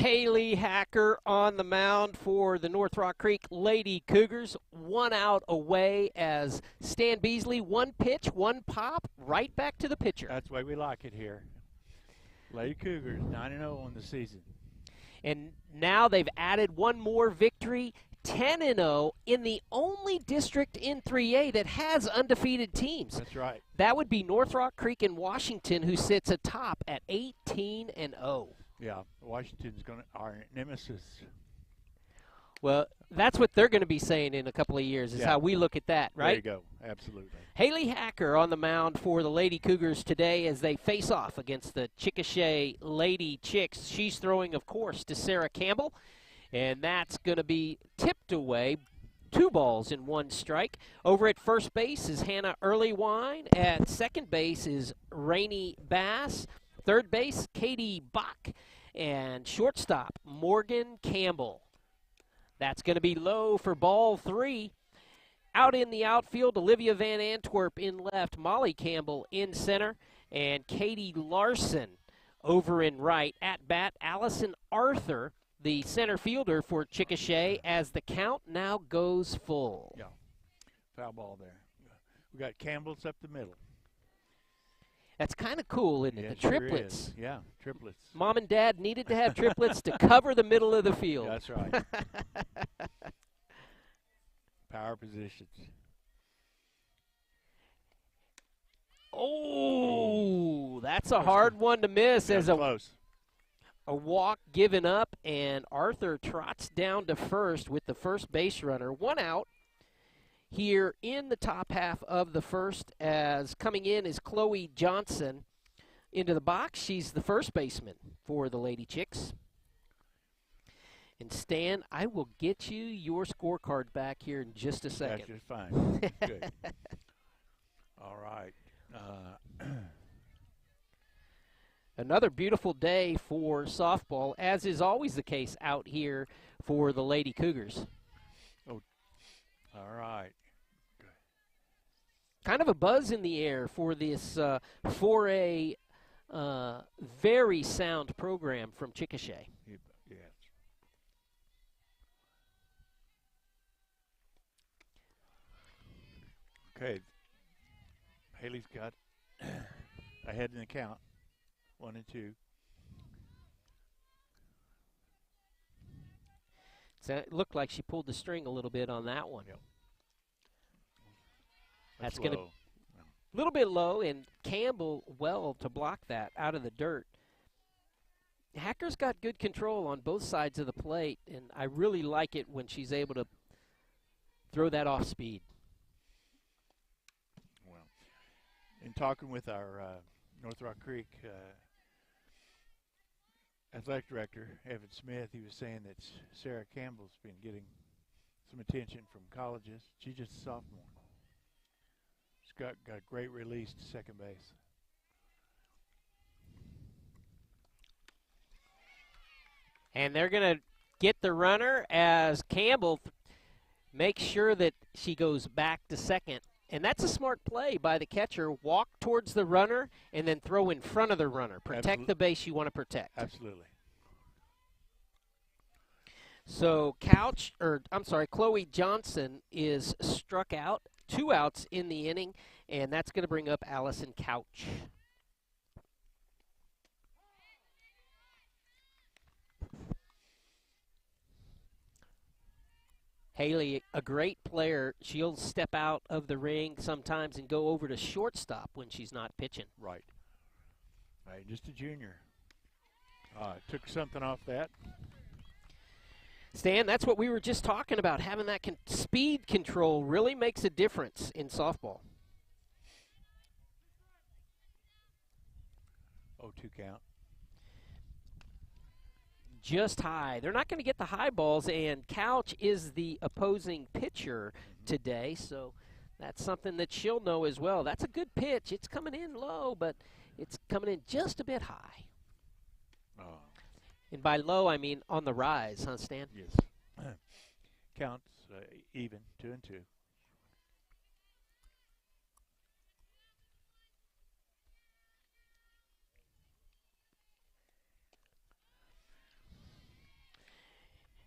Haley Hacker on the mound for the North Rock Creek Lady Cougars. 1 out away as Stan Beasley, 1 pitch, 1 pop, right back to the pitcher. That's the way we like it here. Lady Cougars 9-0 on the season. And now they've added 1 more victory, 10-0 in the only district in 3A that has undefeated teams. That's right. That would be North Rock Creek in Washington, who sits atop at 18-0. Yeah, Washington's our nemesis. Well, that's what they're going to be saying in a couple of years is how we look at that, right? There you go. Absolutely. Haley Hacker on the mound for the Lady Cougars today as they face off against the Chickasha Lady Chicks. She's throwing, of course, to Sarah Campbell, and that's going to be tipped away. 2 balls and 1 strike. Over at first base is Hannah Earlywine. At second base is Rainey Bass. Third base, Katie Bach. And shortstop, Morgan Campbell. That's going to be low for ball 3. Out in the outfield, Olivia Van Antwerp in left, Molly Campbell in center, and Katie Larson over in right. At bat, Allison Arthur, the center fielder for Chickasha, as the count now goes full. Yeah, foul ball there. We got Campbell's up the middle. That's kind of cool, isn't it? The triplets. Sure is. Yeah, triplets. Mom and Dad needed to have triplets to cover the middle of the field. That's right. Power positions. Oh, that's a hard one to miss. That's close. A walk given up, and Arthur trots down to first with the first base runner. 1 out here in the top half of the first, as coming in is Chloe Johnson into the box. She's the first baseman for the Lady Chicks. And Stan, I will get you your scorecard back here in just a second. That's just fine. Good. All right. Another beautiful day for softball, as is always the case out here for the Lady Cougars. Oh, all right. Kind of a buzz in the air for this 4A very sound program from Chickasha. Yes. Okay. Haley's got ahead in the count, 1 and 2. So it looked like she pulled the string a little bit on that one. Yep. That's going to a little bit low, and Campbell well to block that out of the dirt. Hacker's got good control on both sides of the plate, and I really like it when she's able to throw that off speed. Well, in talking with our North Rock Creek athletic director, Evan Smith, he was saying that Sarah Campbell's been getting some attention from colleges. She's just a sophomore. She's got great release to second base. And they're going to get the runner as Campbell makes sure that she goes back to second. And that's a smart play by the catcher. Walk towards the runner and then throw in front of the runner. Protect the base you want to protect. Absolutely. So Chloe Johnson is struck out. 2 outs in the inning, and that's going to bring up Allison Couch. Haley, a great player. She'll step out of the ring sometimes and go over to shortstop when she's not pitching. Right. Just a junior. Took something off that. Stan, that's what we were just talking about. Having that speed control really makes a difference in softball. 0-2 count. Just high. They're not going to get the high balls, and Couch is the opposing pitcher today, so that's something that she'll know as well. That's a good pitch. It's coming in low, but it's coming in just a bit high. Oh. And by low, I mean on the rise, huh, Stan? Yes. Counts even, 2 and 2.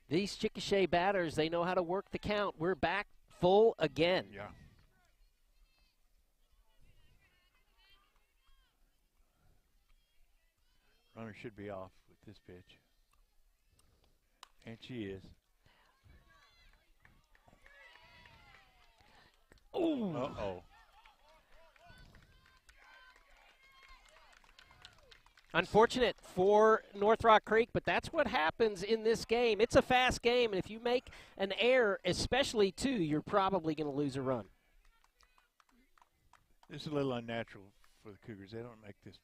These Chickasha batters, they know how to work the count. We're back full again. Yeah. Runner should be off with this pitch. And she is. Ooh. Uh-oh. Unfortunate for North Rock Creek, but that's what happens in this game. It's a fast game, and if you make an error, especially two, you're probably going to lose a run. This is a little unnatural for the Cougars. They don't make this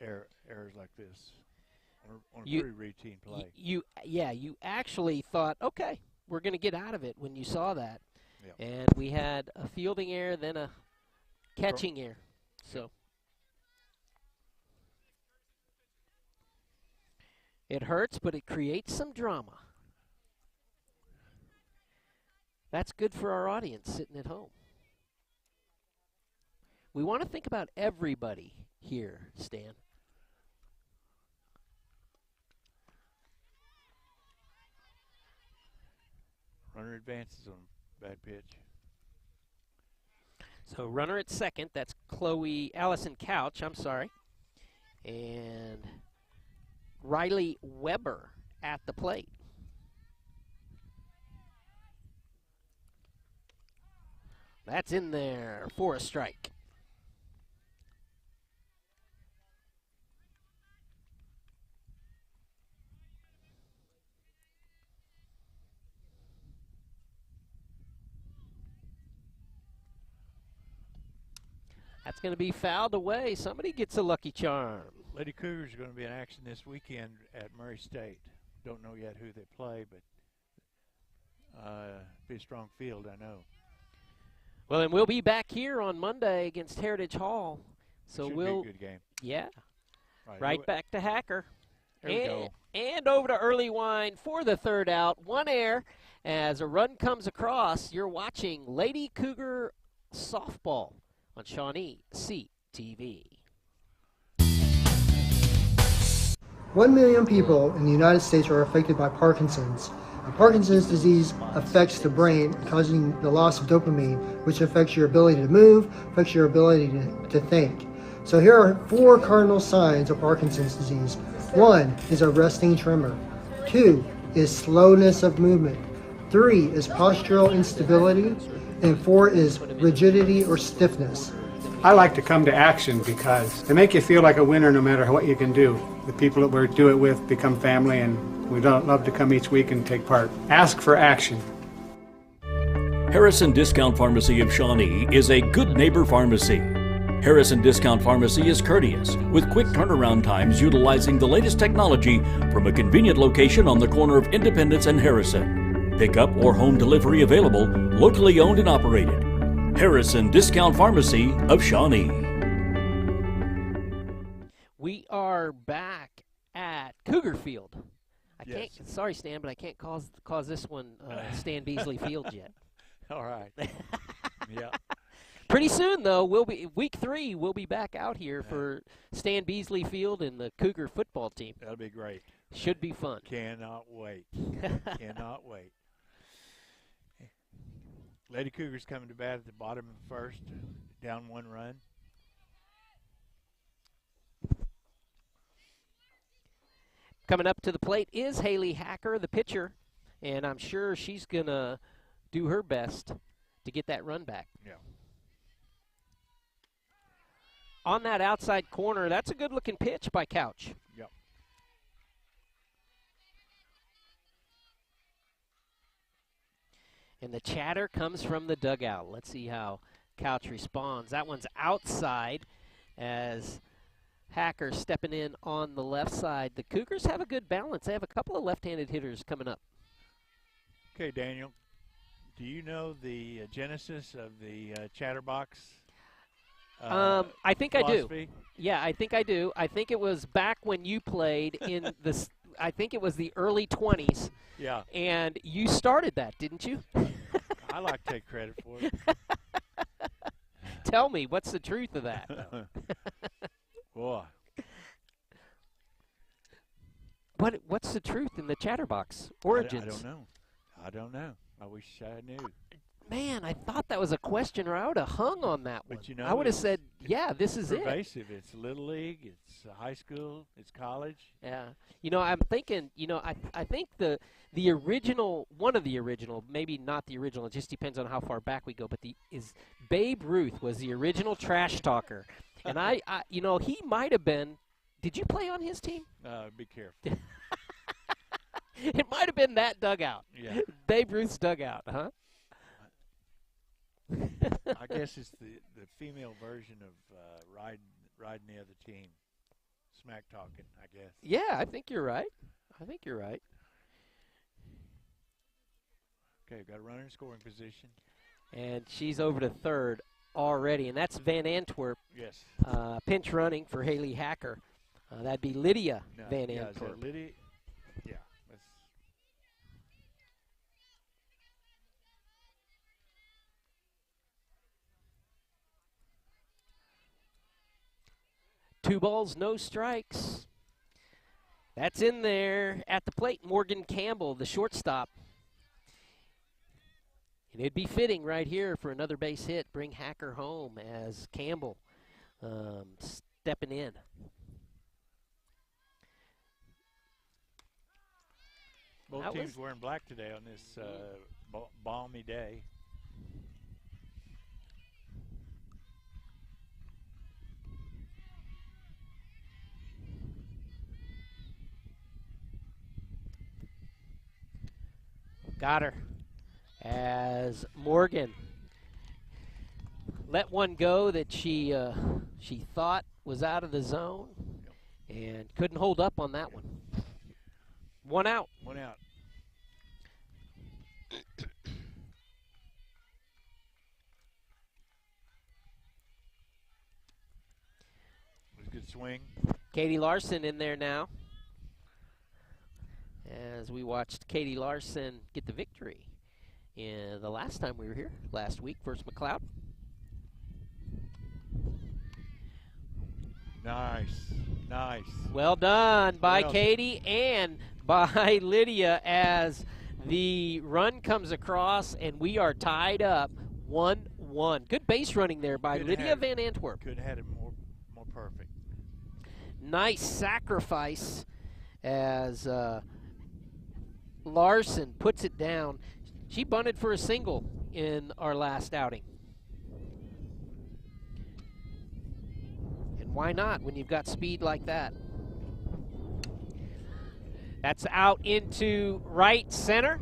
errors like this on a pretty routine play. You actually thought, okay, we're going to get out of it when you saw that. Yeah. And we had a fielding error, then a catching error. So it hurts, but it creates some drama. That's good for our audience sitting at home. We want to think about everybody here, Stan. Runner advances on bad pitch. So runner at second, that's Allison Couch, I'm sorry. And Riley Weber at the plate. That's in there for a strike. That's going to be fouled away. Somebody gets a lucky charm. Lady Cougars are going to be in action this weekend at Murray State. Don't know yet who they play, but be a strong field, I know. Well, and we'll be back here on Monday against Heritage Hall. So Should we'll be a good game. Yeah. Right back to Hacker. There we go. And over to early wine for the third out. One error as a run comes across. You're watching Lady Cougar Softball on Shawnee CTV. 1 million people in the United States are affected by Parkinson's. Parkinson's disease affects the brain, causing the loss of dopamine, which affects your ability to move, affects your ability to think. So here are 4 cardinal signs of Parkinson's disease. 1 is a resting tremor. 2 is slowness of movement. 3 is postural instability. And 4 is rigidity or stiffness. I like to come to action because they make you feel like a winner no matter what you can do. The people that we do it with become family, and we love to come each week and take part. Ask for action. Harrison Discount Pharmacy of Shawnee is a good neighbor pharmacy. Harrison Discount Pharmacy is courteous, with quick turnaround times utilizing the latest technology from a convenient location on the corner of Independence and Harrison. Pickup or home delivery available, locally owned and operated. Harrison Discount Pharmacy of Shawnee. We are back at Cougar Field. Yes. Sorry, Stan, but I can't cause this one Stan Beasley Field yet. All right. Yeah. Pretty soon, though, week 3. We'll be back out here for Stan Beasley Field and the Cougar football team. That'll be great. Should be fun. Cannot wait. Cannot wait. Lady Cougars coming to bat at the bottom of the first, down 1 run. Coming up to the plate is Haley Hacker, the pitcher, and I'm sure she's going to do her best to get that run back. Yeah. On that outside corner, that's a good-looking pitch by Couch. Yep. And the chatter comes from the dugout. Let's see how Couch responds. That one's outside as Hacker stepping in on the left side. The Cougars have a good balance. They have a couple of left-handed hitters coming up. Okay, Daniel, do you know the genesis of the chatterbox? I think philosophy? I do. Yeah, I think I do. I think it was back when you played in the I think it was the early 20s. Yeah. And you started that, didn't you? I like to take credit for it. Tell me, what's the truth of that? Boy. What's the truth in the chatterbox origins? I don't know. I don't know. I wish I knew. Man, I thought that was a question, or I would have hung on that one. But you know, I would have said, yeah, this is it. Pervasive. It's Little League, it's high school, it's college. Yeah. You know, I'm thinking, I think the original, one of the original, maybe not the original, it just depends on how far back we go, but Babe Ruth was the original trash talker. And he might have been, did you play on his team? Be careful. It might have been that dugout. Yeah. Babe Ruth's dugout, huh? I guess it's the female version of riding the other team. Smack talking, I guess. Yeah, I think you're right. Okay, got a runner in scoring position. And she's over to third already, and that's Van Antwerp. Yes. Pinch running for Haley Hacker. That'd be Lydia Van Antwerp. Antwerp. Is that Lydia? Yeah. That's 2 balls, no strikes. That's in there at the plate. Morgan Campbell, the shortstop. And it'd be fitting right here for another base hit. Bring Hacker home as Campbell stepping in. both teams wearing black today on this balmy day. Got her as Morgan let one go that she thought was out of the zone and couldn't hold up on that one. One out. One out. Was a good swing. Katie Larson in there now, as we watched Katie Larson get the victory in the last time we were here, last week versus McLeod. Nice, nice. Well done by Katie and by Lydia as the run comes across and we are tied up 1-1. Good base running there by Lydia Van Antwerp. Could have had it more perfect. Nice sacrifice as Larson puts it down. She bunted for a single in our last outing. And why not when you've got speed like that? That's out into right center.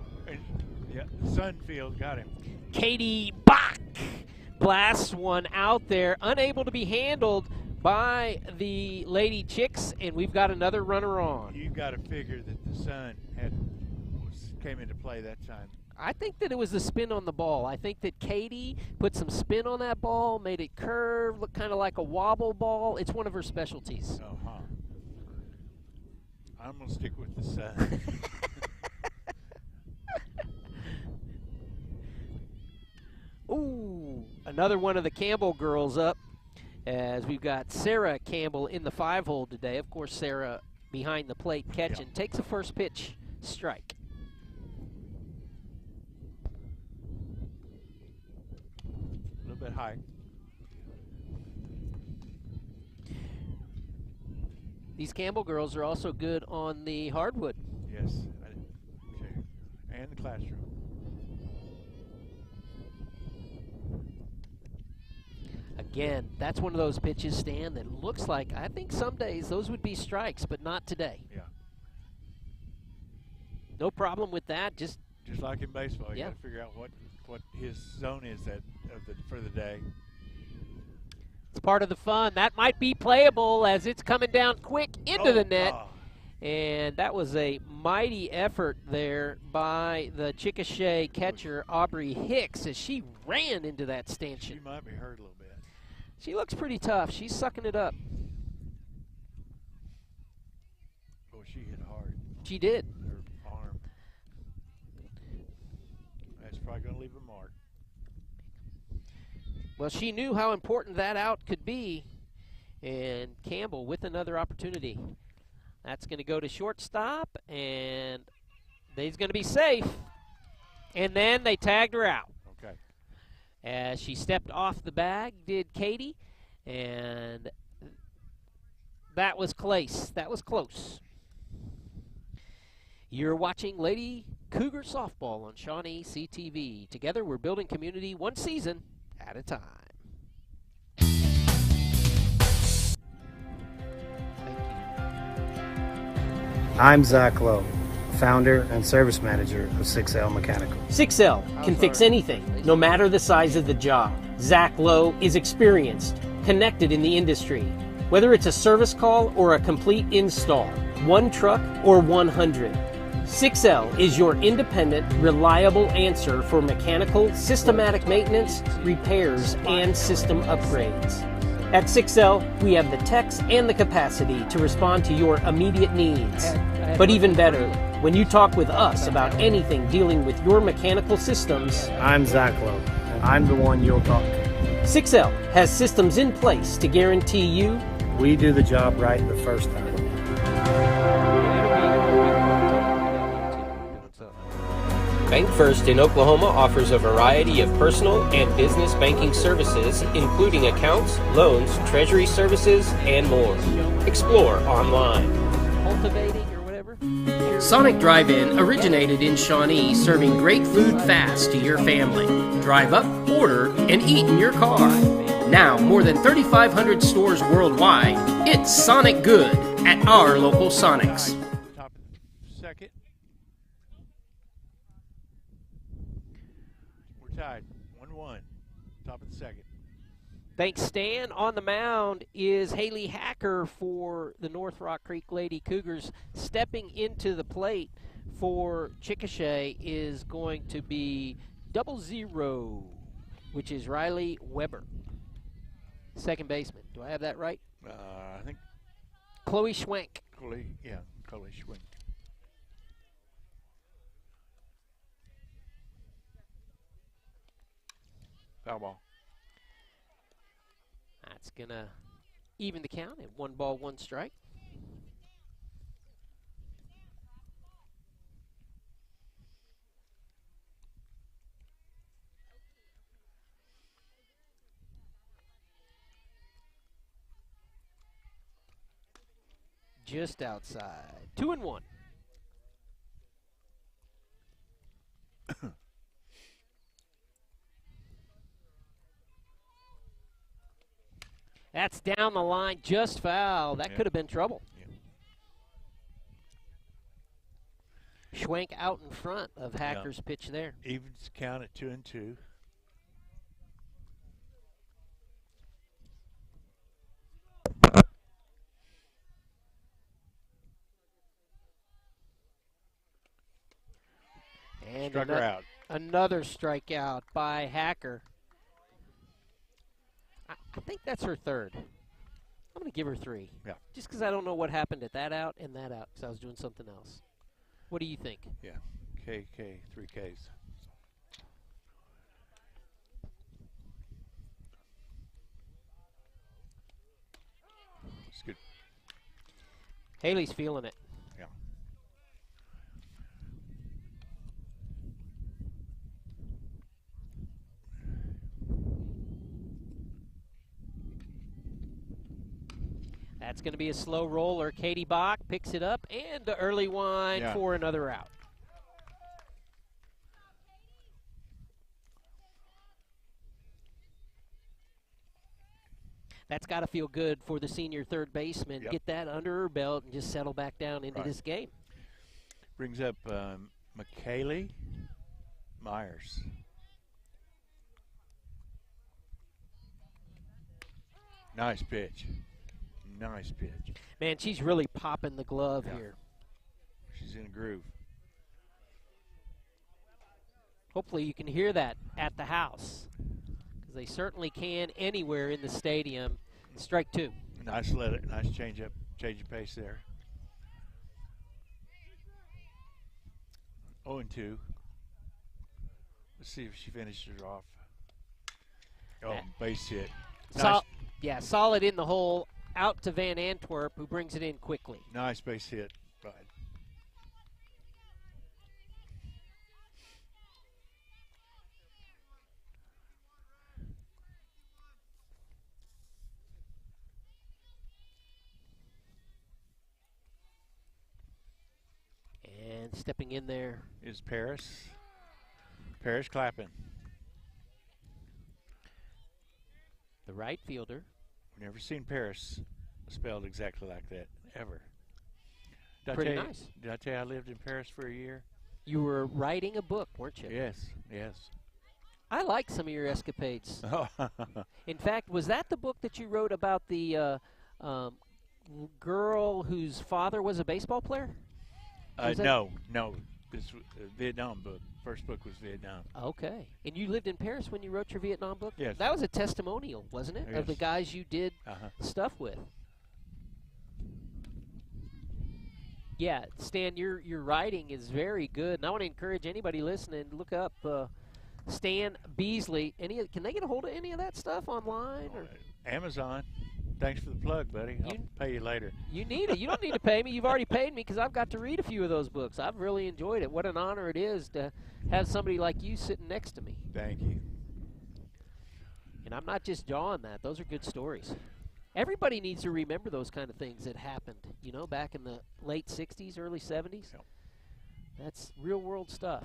Yeah, Sunfield got him. Katie Bach blasts one out there, unable to be handled by the Lady Chicks, and we've got another runner on. You've got to figure that the sun came into play that time. I think that it was the spin on the ball. I think that Katie put some spin on that ball, made it curve, look kind of like a wobble ball. It's one of her specialties. Uh-huh. I'm going to stick with the sun. Ooh, another one of the Campbell girls up, as we've got Sarah Campbell in the 5-hole today. Of course, Sarah behind the plate catching. Takes a first pitch strike. A little bit high. These Campbell girls are also good on the hardwood. Yes. Okay. And the classroom. Again, that's one of those pitches, Stan, that looks like, I think some days those would be strikes, but not today. Yeah. No problem with that. Just like in baseball, you got to figure out what his zone is for the day. It's part of the fun. That might be playable as it's coming down quick into the net. And that was a mighty effort there by the Chickasha catcher, Aubrey Hicks, as she ran into that stanchion. She might be hurt a little bit. She looks pretty tough. She's sucking it up. Oh, she hit hard. She did. Her arm. That's probably going to leave a mark. Well, she knew how important that out could be, and Campbell with another opportunity. That's going to go to shortstop, and they's going to be safe. And then they tagged her out. Okay. As she stepped off the bag, did Katie, and that was close. That was close. You're watching Lady Cougar Softball on Shawnee CTV. Together, we're building community one season at a time. I'm Zach Lowe, founder and service manager of 6L Mechanical. 6L can fix anything, no matter the size of the job. Zach Lowe is experienced, connected in the industry. Whether it's a service call or a complete install, one truck or 100, 6L is your independent, reliable answer for mechanical, systematic maintenance, repairs, and system upgrades. At 6L, we have the techs and the capacity to respond to your immediate needs. But even better, when you talk with us about anything dealing with your mechanical systems, I'm Zach Lowe, and I'm the one you'll talk to. 6L has systems in place to guarantee you We do the job right the first time. Bank First in Oklahoma offers a variety of personal and business banking services, including accounts, loans, treasury services, and more. Explore online. Cultivating or whatever. Sonic Drive-In originated in Shawnee, serving great food fast to your family. Drive up, order, and eat in your car. Now, more than 3,500 stores worldwide, it's Sonic Good at our local Sonics. Top of the second. We're tied. 1-1. Top of the second. Thanks, Stan. On the mound is Haley Hacker for the North Rock Creek Lady Cougars. Stepping into the plate for Chickasha is going to be 00, which is Riley Weber. Second baseman. Do I have that right? I think Chloe Schwenk. Chloe Schwinn. Foul ball. That's going to even the count at 1 ball, 1 strike. Just outside. 2-1. That's down the line, just foul. That could have been trouble. Yeah. Schwenk out in front of Hacker's pitch there. Evens count at 2-2. And Struck her out. Another strikeout by Hacker. I think that's her third. I'm going to give her 3. Yeah. Just because I don't know what happened at that out and that out because I was doing something else. What do you think? Yeah. K, 3 Ks. It's good. Haley's feeling it. Yeah. That's going to be a slow roller. Katie Bach picks it up, and the early wind for another out. That's got to feel good for the senior third baseman. Yep. Get that under her belt and just settle back down into this game. Brings up McKaylee Myers. Nice pitch. Nice pitch. Man, she's really popping the glove here. She's in a groove. Hopefully you can hear that at the house, because they certainly can anywhere in the stadium. Strike 2. Nice change of pace there. 0-2. Let's see if she finishes off. Oh, base hit. Nice. Solid in the hole. out to Van Antwerp, who brings it in quickly. Nice base hit, Bud. And stepping in there Is Paris. Paris clapping. the right fielder. We've never seen Paris spelled exactly like that, ever. Pretty nice. Did I tell you I lived in Paris for a year? You were writing a book, weren't you? Yes, yes. I like some of your escapades. Oh. In fact, was that the book that you wrote about the girl whose father was a baseball player? No. This was a Vietnam book. First book was Vietnam. Okay. And you lived in Paris when you wrote your Vietnam book? Yes. That was a testimonial, wasn't it, of the Yes. guys you did stuff with? Yeah, Stan, your writing is very good, and I want to encourage anybody listening to look up Stan Beasley. Can they get a hold of any of that stuff online? Or? Amazon. Thanks for the plug, buddy. I'll pay you later. You need it. You don't need to pay me. You've already paid me because I've got to read a few of those books. I've really enjoyed it. What an honor it is to have somebody like you sitting next to me. Thank you. And I'm not just jawing that. Those are good stories. Everybody needs to remember those kind of things that happened, back in the late 60s, early 70s. Yep. That's real-world stuff.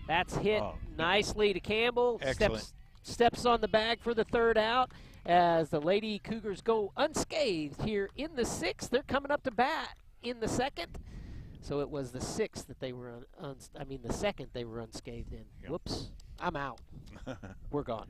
That's hit nicely to Campbell. Excellent. Steps on the bag for the third out as the Lady Cougars go unscathed here in the sixth. They're coming up to bat in the second. So it was the sixth that they were the second they were unscathed in. Yep. Whoops. I'm out. We're gone.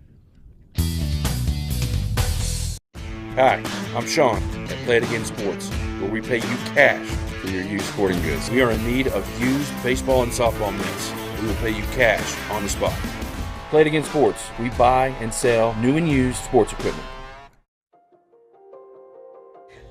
Hi, I'm Sean at Play It Again Sports, where we pay you cash for your used sporting goods. We are in need of used baseball and softball mitts. We will pay you cash on the spot. Play It Again Sports. We buy and sell new and used sports equipment.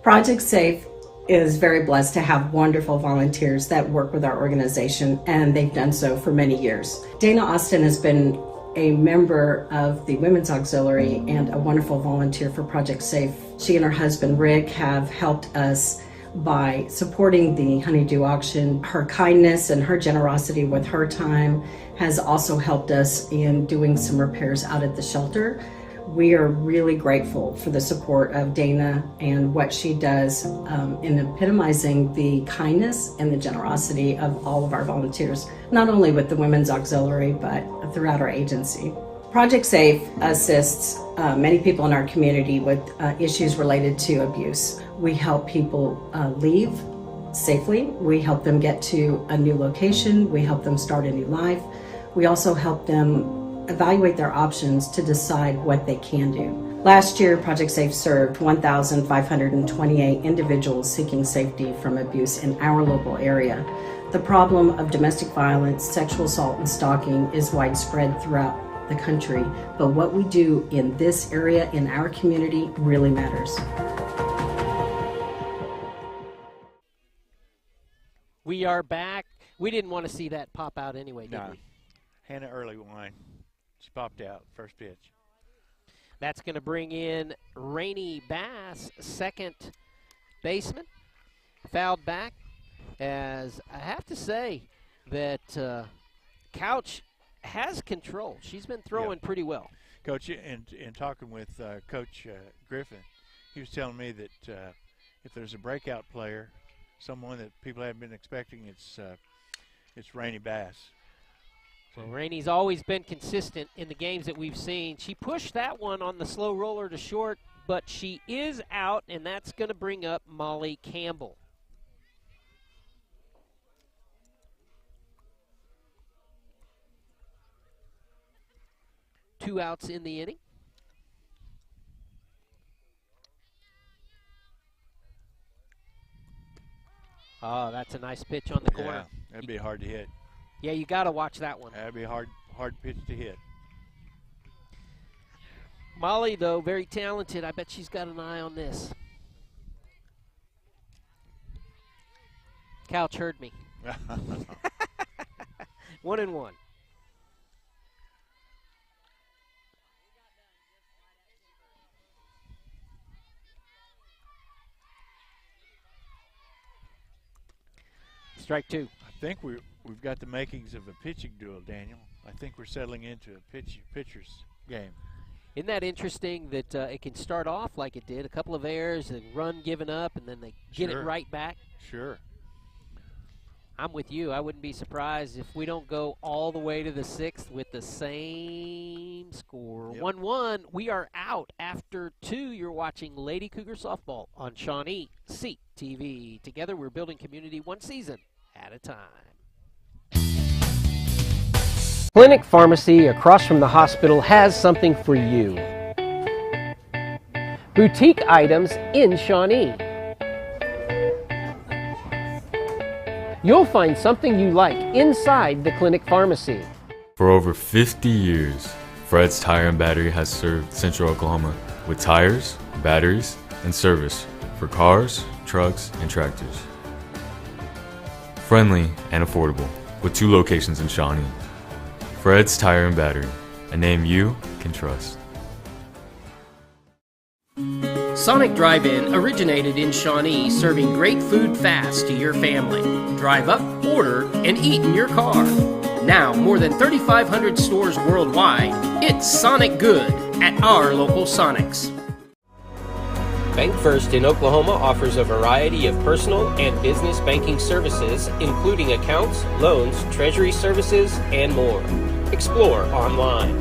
Project Safe is very blessed to have wonderful volunteers that work with our organization, and they've done so for many years. Dana Austin has been a member of the Women's Auxiliary and a wonderful volunteer for Project Safe. She and her husband Rick have helped us by supporting the honeydew auction. Her kindness and her generosity with her time has also helped us in doing some repairs out at the shelter. We are really grateful for the support of Dana and what she does in epitomizing the kindness and the generosity of all of our volunteers, not only with the Women's Auxiliary, but throughout our agency. Project Safe assists many people in our community with issues related to abuse. We help people leave safely. We help them get to a new location. We help them start a new life. We also help them evaluate their options to decide what they can do. Last year, Project Safe served 1,528 individuals seeking safety from abuse in our local area. The problem of domestic violence, sexual assault, and stalking is widespread throughout the country, but what we do in this area, in our community, really matters. We are back. We didn't want to see that pop out anyway, did we? Hannah Early wine. She popped out first pitch. That's going to bring in Rainey Bass, second baseman. Fouled back, as I have to say that Couch has control. She's been throwing pretty well. Coach, in talking with Coach Griffin, he was telling me that if there's a breakout player, someone that people haven't been expecting, it's Rainey Bass. Well, Rainey's always been consistent in the games that we've seen. She pushed that one on the slow roller to short, but she is out, and that's going to bring up Molly Campbell. Two outs in the inning. Oh, that's a nice pitch on the corner. Yeah, that'd be hard to hit. Yeah, you got to watch that one. That'd be a hard pitch to hit. Molly, though, very talented. I bet she's got an eye on this. Couch heard me. 1-1. Strike two. I think we've got the makings of a pitching duel, Daniel. I think we're settling into a pitcher's game. Isn't that interesting that it can start off like it did, a couple of errors and run given up, and then they get it right back? Sure. I'm with you. I wouldn't be surprised if we don't go all the way to the 6th with the same score. 1-1. We are out after 2. You're watching Lady Cougar Softball on Shawnee TV. Together we're building community one season at a time. Clinic Pharmacy across from the hospital has something for you. Boutique items in Shawnee. You'll find something you like inside the Clinic Pharmacy. For over 50 years, Fred's Tire and Battery has served Central Oklahoma with tires, batteries, and service for cars, trucks, and tractors. Friendly and affordable, with 2 locations in Shawnee. Fred's Tire and Battery, a name you can trust. Sonic Drive-In originated in Shawnee, serving great food fast to your family. Drive up, order, and eat in your car. Now, more than 3,500 stores worldwide, it's Sonic Good at our local Sonics. Bank First in Oklahoma offers a variety of personal and business banking services, including accounts, loans, treasury services, and more. Explore online.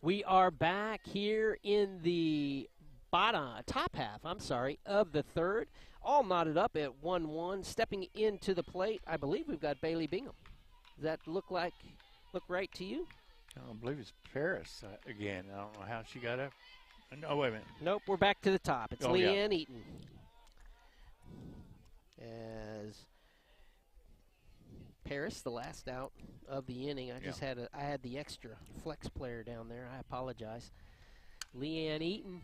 We are back here in the top half, of the 3rd. All knotted up at 1-1. Stepping into the plate, I believe we've got Bailey Bingham. Does that look right to you? I believe it's Paris again. I don't know how she got up. No, wait a minute. Nope, we're back to the top. It's Leanne Eaton. As Paris, the last out of the inning. I had the extra flex player down there. I apologize. Leanne Eaton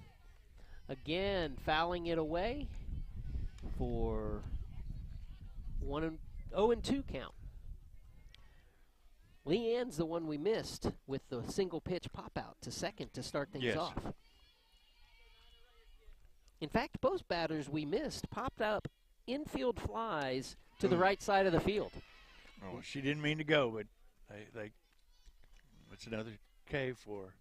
again fouling it away for 0-2 count. Leanne's the one we missed with the single pitch pop out to second to start things off. In fact, both batters we missed popped up infield flies to the right side of the field. Oh, she didn't mean to go, but it's another K for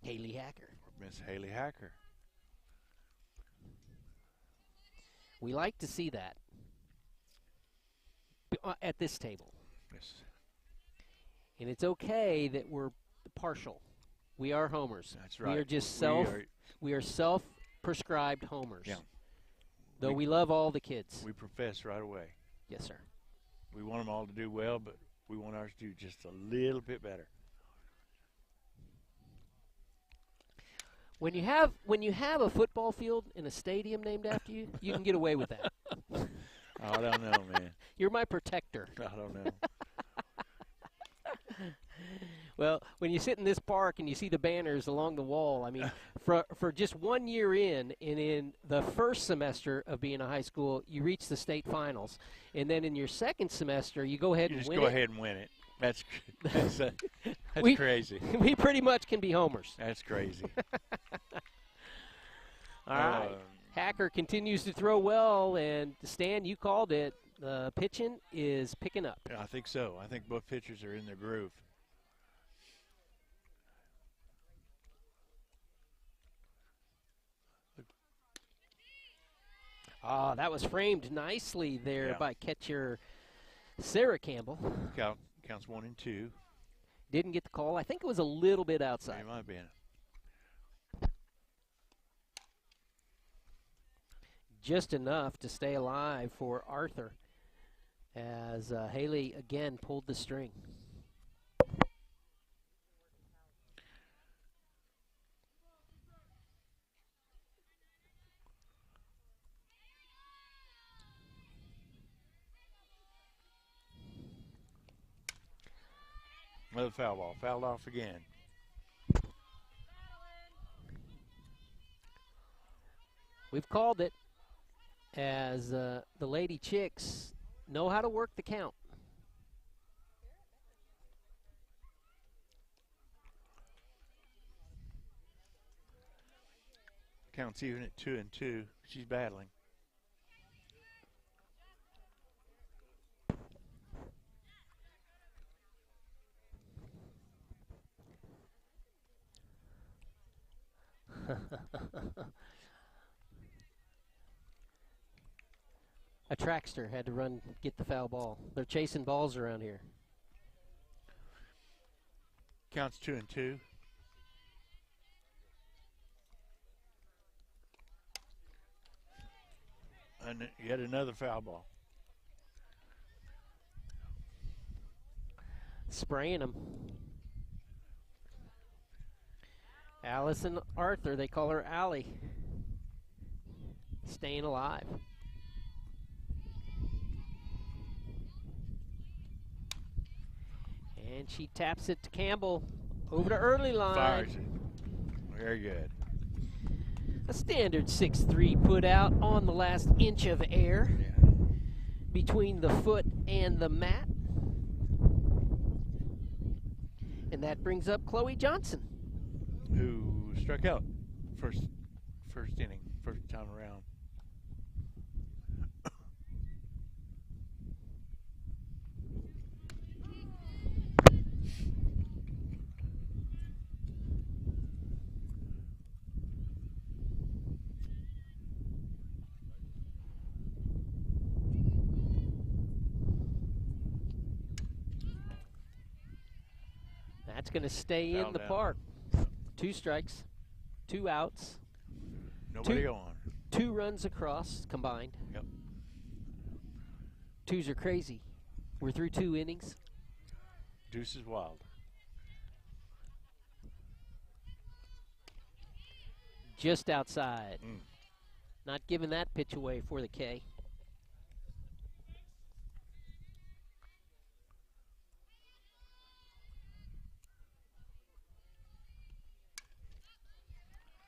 Haley Hacker. Miss Haley Hacker. We like to see that at this table. Yes. And it's okay that we're partial. We are homers. That's right. We are just we are self-prescribed homers. Yeah. Though we love all the kids. We profess right away. Yes, sir. We want them all to do well, but we want ours to do just a little bit better. When you have a football field in a stadium named after you, you can get away with that. I don't know, man. You're my protector. I don't know. Well, when you sit in this park and you see the banners along the wall, I mean, for just 1 year in, and in the first semester of being a high school, you reach the state finals. And then in your second semester, you go ahead and win it. Just go ahead and win it. That's crazy. We pretty much can be homers. That's crazy. All right. Hacker continues to throw well, and Stan, you called it. Pitching is picking up. Yeah, I think so. I think both pitchers are in their groove. Ah, that was framed nicely there by catcher Sarah Campbell. Counts 1 and 2. Didn't get the call. I think it was a little bit outside. It might have been. Just enough to stay alive for Arthur as Haley again pulled the string. Another foul ball. Fouled off again. We've called it as the Lady Chicks know how to work the count. Counts even at 2-2. She's battling. A trackster had to run, get the foul ball. They're chasing balls around here. Counts 2-2. And yet another foul ball. Spraying them. Allison Arthur, they call her Allie. Staying alive. And she taps it to Campbell. Over to early line. Fires it. Very good. A standard 6-3 put out on the last inch of air between the foot and the mat. And that brings up Chloe Johnson, who struck out first inning, first time around. That's going to stay in the park. 2 strikes, 2 outs. Nobody on. 2 runs across combined. Yep. 2s are crazy. We're through 2 innings. Deuce is wild. Just outside. Not giving that pitch away for the K.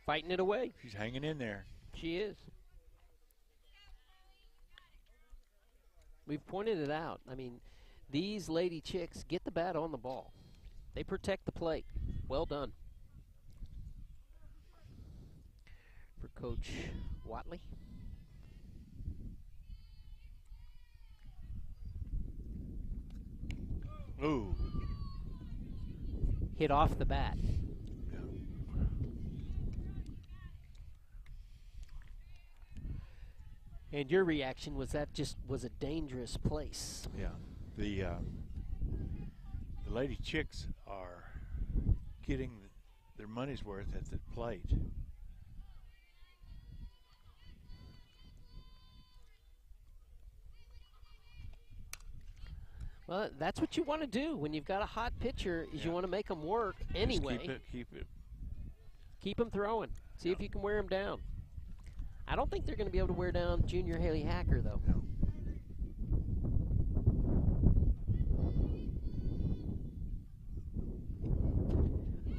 Fighting it away. She's hanging in there. She is. We've pointed it out. I mean, these Lady Chicks get the bat on the ball. They protect the plate. Well done. For Coach Watley. Ooh. Hit off the bat. And your reaction was that just was a dangerous place. Yeah. The Lady Chicks are getting their money's worth at the plate. Well, that's what you want to do when you've got a hot pitcher. Is you want to make them work anyway. Just Keep them throwing. See if you can wear them down. I don't think they're going to be able to wear down Junior Haley Hacker, though. No.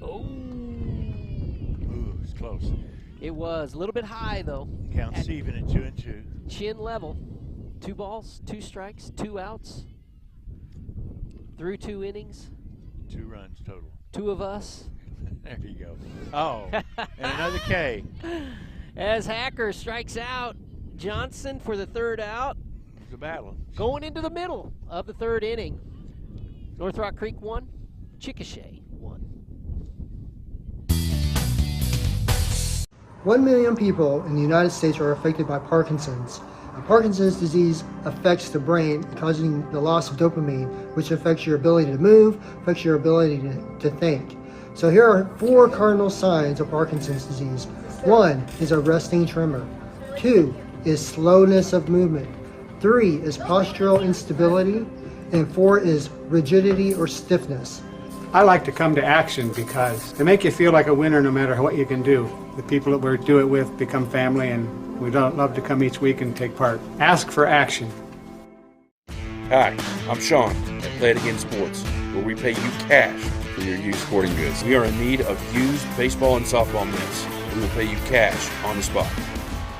Oh. Ooh, it's close. It was a little bit high, though. Counts even at 2-2. Chin level. 2 balls, 2 strikes, 2 outs. Through 2 innings. 2 runs total. 2 of us. There you go. Oh, and another K. As Hacker strikes out Johnson for the 3rd out. It's a battle. Going into the middle of the 3rd inning. North Rock Creek 1, Chickasha 1. 1 million people in the United States are affected by Parkinson's. Parkinson's disease affects the brain, causing the loss of dopamine, which affects your ability to move, affects your ability to think. So here are 4 cardinal signs of Parkinson's disease. 1 is a resting tremor. 2 is slowness of movement. 3 is postural instability. And 4 is rigidity or stiffness. I like to come to action because they make you feel like a winner no matter what you can do. The people that we do it with become family, and we love to come each week and take part. Ask for action. Hi, I'm Sean at Play It Again Sports, where we pay you cash for your used sporting goods. We are in need of used baseball and softball mitts. We will pay you cash on the spot.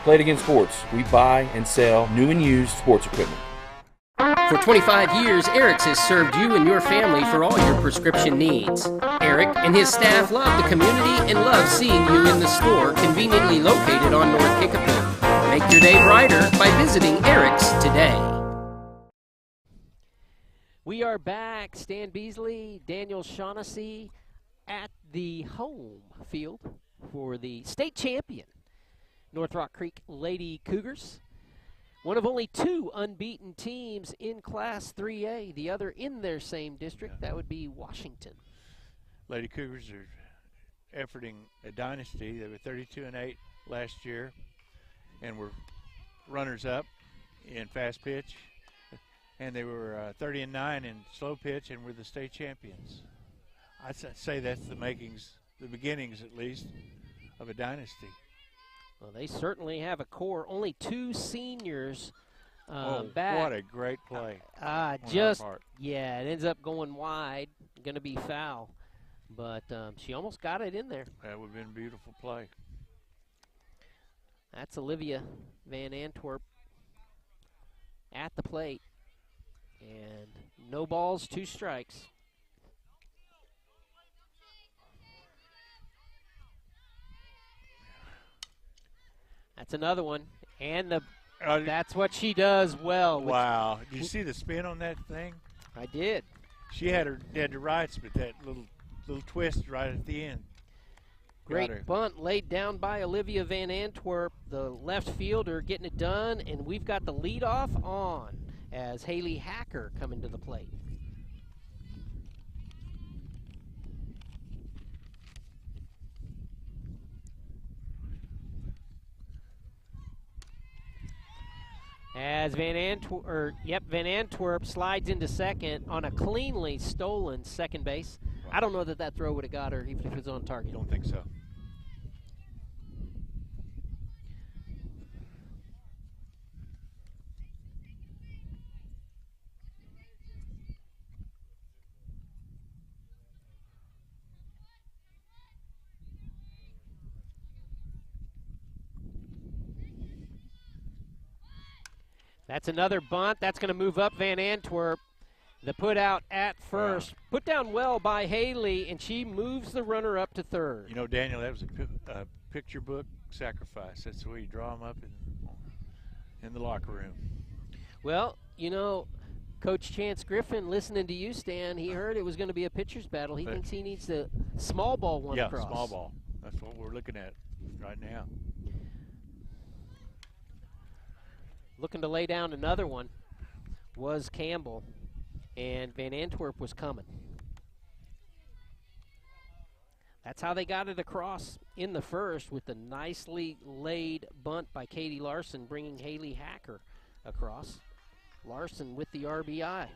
Play It Again Sports. We buy and sell new and used sports equipment. For 25 years, Eric's has served you and your family for all your prescription needs. Eric and his staff love the community and love seeing you in the store conveniently located on North Kickapoo. Make your day brighter by visiting Eric's today. We are back. Stan Beasley, Daniel Shaughnessy at the home field for the state champion North Rock Creek Lady Cougars. One of only 2 unbeaten teams in Class 3A, the other in their same district. That would be Washington. Lady Cougars are efforting a dynasty. They were 32-8 last year and were runners-up in fast pitch. And they were 30-9 in slow pitch and were the state champions. I'd say that's the beginnings at least, of a dynasty. Well, they certainly have a core. Only 2 seniors back. What a great play. Yeah, it ends up going wide, going to be foul. But she almost got it in there. That would have been a beautiful play. That's Olivia Van Antwerp at the plate. And no balls, 2 strikes. That's another one. And that's what she does well. Wow. Did you see the spin on that thing? I did. She had her dead to rights, but that little twist right at the end. Great bunt laid down by Olivia Van Antwerp, the left fielder, getting it done. And we've got the leadoff on as Haley Hacker coming to the plate. As Van Antwerp slides into second on a cleanly stolen second base. I don't know that throw would have got her even if it was on target. Don't think so. That's another bunt. That's going to move up Van Antwerp. The put out at first. Wow. Put down well by Haley, and she moves the runner up to third. You know, Daniel, that was a picture book sacrifice. That's the way you draw them up in the locker room. Well, you know, Coach Chance Griffin, listening to you, Stan, he heard it was going to be a pitcher's battle. He thinks he needs the small ball one across. Yeah, small ball. That's what we're looking at right now. Looking to lay down another one was Campbell, and Van Antwerp was coming. That's how they got it across in the first with the nicely laid bunt by Katie Larson, bringing Haley Hacker across. Larson with the RBI.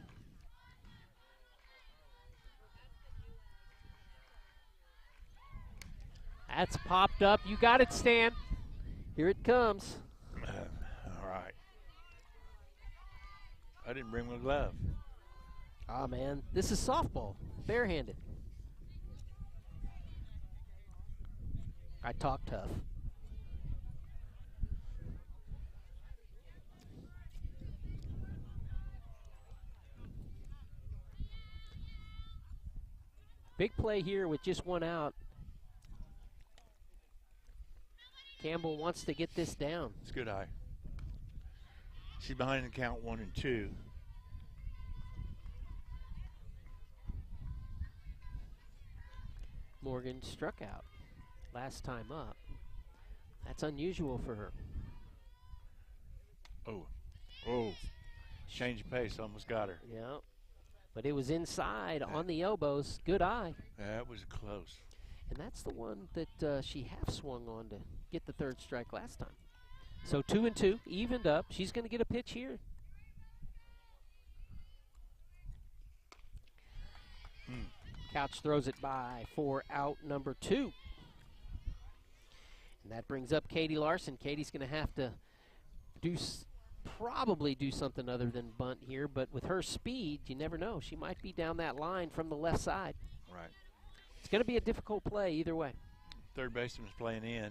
That's popped up. You got it, Stan. Here it comes. All right. I didn't bring my glove. Ah, man. This is softball. Barehanded. I talk tough. Big play here with just one out. Campbell wants to get this down. It's good eye. She's behind in count 1 and 2. Morgan struck out last time up. That's unusual for her. Oh. Change of pace, almost got her. Yeah. But it was inside on the elbows. Good eye. That was close. And that's the one that she half swung on to get the third strike last time. So 2 and 2, evened up. She's going to get a pitch here. Couch throws it by for out number 2. And that brings up Katie Larson. Katie's going to have to probably do something other than bunt here, but with her speed, you never know. She might be down that line from the left side. Right. It's going to be a difficult play either way. Third baseman's playing in.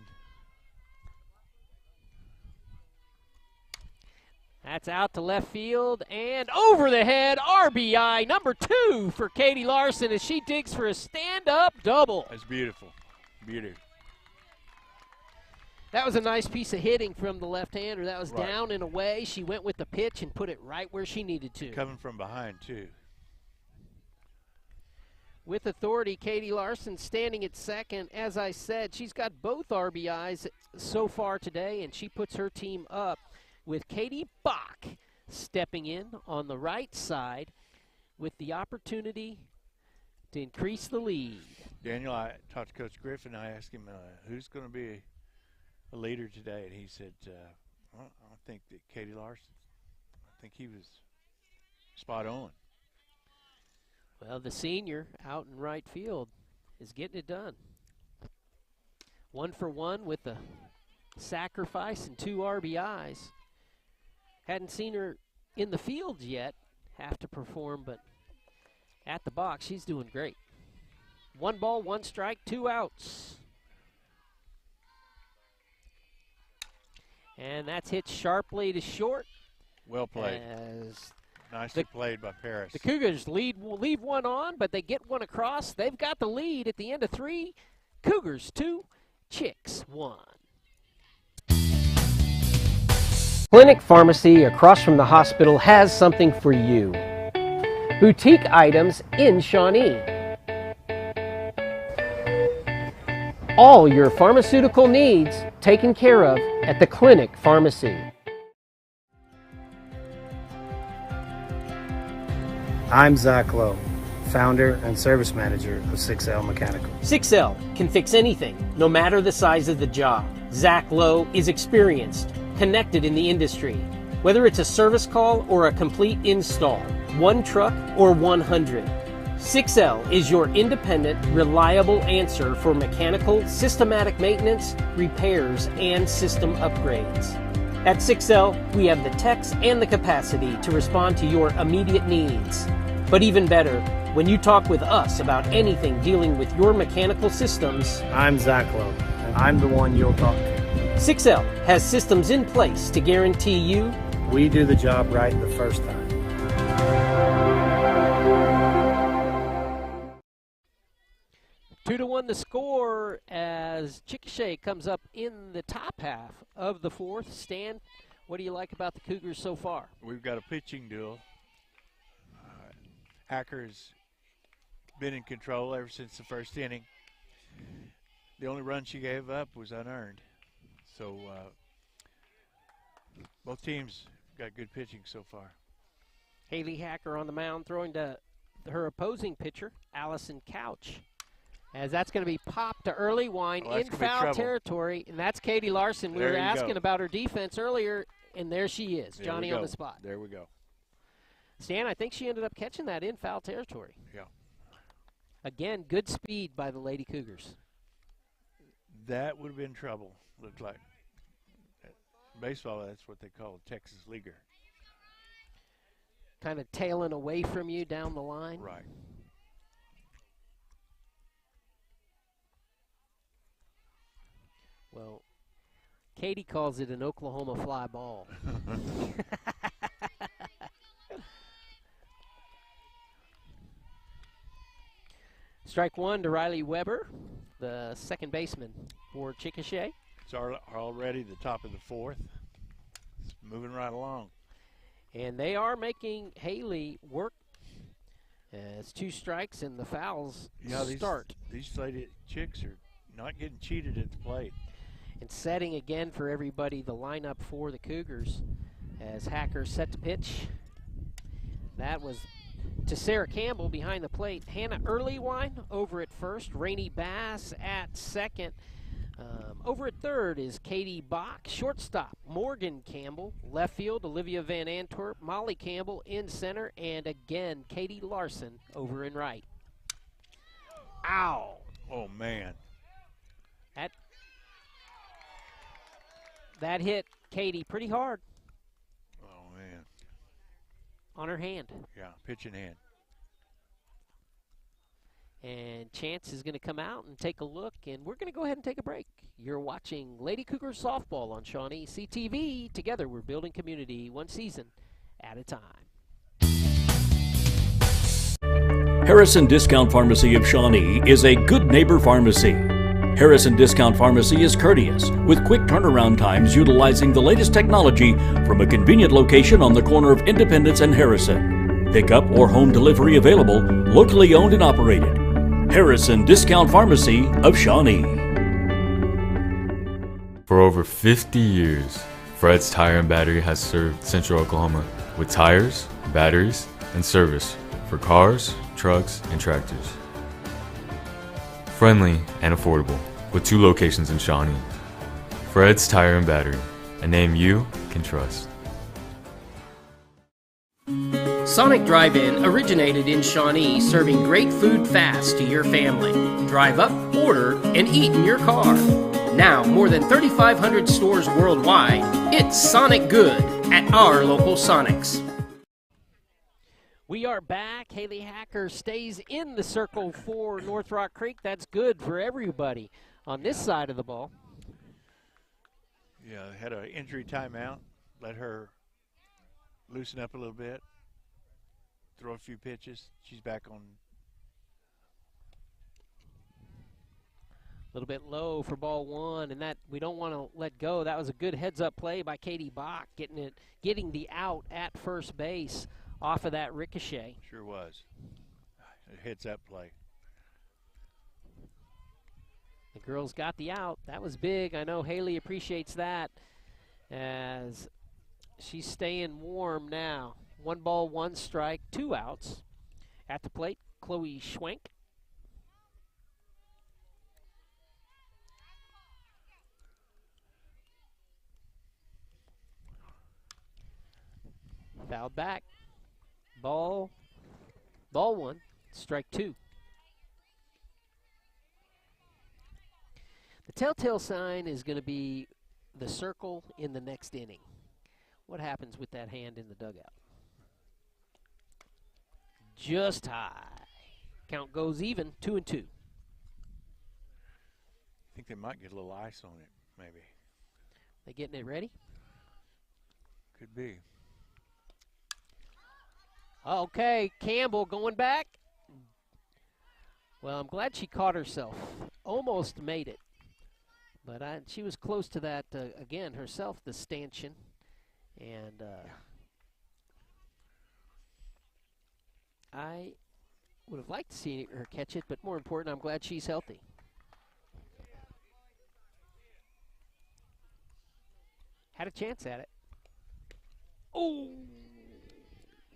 That's out to left field and over the head. RBI number 2 for Katie Larson as she digs for a stand-up double. That's beautiful. Beautiful. That was a nice piece of hitting from the left-hander. That was Right. down and away. She went with the pitch and put it right where she needed to. Coming from behind, too. With authority, Katie Larson standing at second. As I said, she's got both RBIs so far today, and she puts her team up with Katie Bach stepping in on the right side with the opportunity to increase the lead. Daniel, I talked to Coach Griffin. I asked him who's going to be a leader today, and he said, well, I think that Katie Larson. I think he was spot on. Well, the senior out in right field is getting it done. 1 for 1 with the sacrifice and 2 RBIs. Hadn't seen her in the field yet have to perform, but at the box, she's doing great. 1 ball, 1 strike, 2 outs. And that's hit sharply to short. Well played. As Nicely played by Paris. the Cougars leave 1 on, but they get 1 across. They've got the lead at the end of 3. Cougars 2, Chicks 1. Clinic Pharmacy across from the hospital has something for you. Boutique items in Shawnee. All your pharmaceutical needs taken care of at the Clinic Pharmacy. I'm Zach Lowe, founder and service manager of 6L Mechanical. 6L can fix anything, no matter the size of the job. Zach Lowe is experienced, connected in the industry. Whether it's a service call or a complete install, 1 truck or 100. 6L is your independent, reliable answer for mechanical, systematic maintenance, repairs, and system upgrades. At 6L, we have the techs and the capacity to respond to your immediate needs. But even better, when you talk with us about anything dealing with your mechanical systems, I'm Zach Lowe, and I'm the one you'll talk to. 6L has systems in place to guarantee you we do the job right the first time. Two to 1 the score as Chickasha comes up in the top half of the 4th. Stan, what do you like about the Cougars so far? We've got a pitching duel. Hacker's been in control ever since the first inning. The only run she gave up was unearned. So both teams got good pitching so far. Haley Hacker on the mound throwing to her opposing pitcher, Allison Couch. As that's going to be popped to early wine in foul territory. And that's Katie Larson. We were asking about her defense earlier, and there she is, Johnny on the spot. There we go. Stan, I think she ended up catching that in foul territory. Yeah. Again, good speed by the Lady Cougars. That would have been trouble, looked like. Baseball, that's what they call a Texas leaguer. Kind of tailing away from you down the line. Right. Well, Katie calls it an Oklahoma fly ball. Strike 1 to Riley Weber, the second baseman for Chickasha. It's already the top of the 4th. It's moving right along. And they are making Haley work. It's 2 strikes and the fouls start. These lady chicks are not getting cheated at the plate. And setting again for everybody the lineup for the Cougars as Hacker set to pitch. That was to Sarah Campbell behind the plate. Hannah Earlywine over at first. Rainey Bass at second. Over at third is Katie Bach. Shortstop, Morgan Campbell. Left field, Olivia Van Antwerp. Molly Campbell in center. And again, Katie Larson over in right. Ow. Oh, man. That hit Katie pretty hard. Oh, man. On her hand. Yeah, pitch in hand. And Chance is going to come out and take a look, and we're going to go ahead and take a break. You're watching Lady Cougars Softball on Shawnee CTV. Together, we're building community one season at a time. Harrison Discount Pharmacy of Shawnee is a good neighbor pharmacy. Harrison Discount Pharmacy is courteous, with quick turnaround times utilizing the latest technology from a convenient location on the corner of Independence and Harrison. Pickup or home delivery available, locally owned and operated. Harrison Discount Pharmacy of Shawnee. For over 50 years, Fred's Tire and Battery has served Central Oklahoma with tires, batteries, and service for cars, trucks, and tractors. Friendly and affordable, with 2 locations in Shawnee. Fred's Tire and Battery, a name you can trust. Sonic Drive-In originated in Shawnee, serving great food fast to your family. Drive up, order, and eat in your car. Now, more than 3,500 stores worldwide, it's Sonic Good at our local Sonics. We are back. Haley Hacker stays in the circle for North Rock Creek. That's good for everybody on this side of the ball. Yeah, had an injury timeout. Let her loosen up a little bit. Throw a few pitches. She's back on. A little bit low for ball 1, and that we don't want to let go. That was a good heads-up play by Katie Bach, getting the out at first base off of that ricochet. Sure was. A heads-up play. The girls got the out. That was big. I know Haley appreciates that as she's staying warm now. 1 ball, 1 strike, 2 outs. At the plate, Chloe Schwenk. Fouled back. Ball 1, strike 2. The telltale sign is going to be the circle in the next inning. What happens with that hand in the dugout? Just high. Count goes even, 2-2. I think they might get a little ice on it, maybe. They getting it ready? Could be. Okay, Campbell going back. Well, I'm glad she caught herself. Almost made it. But she was close to that, again, herself, the stanchion. And I would have liked to see her catch it, but more important, I'm glad she's healthy. Had a chance at it. Oh!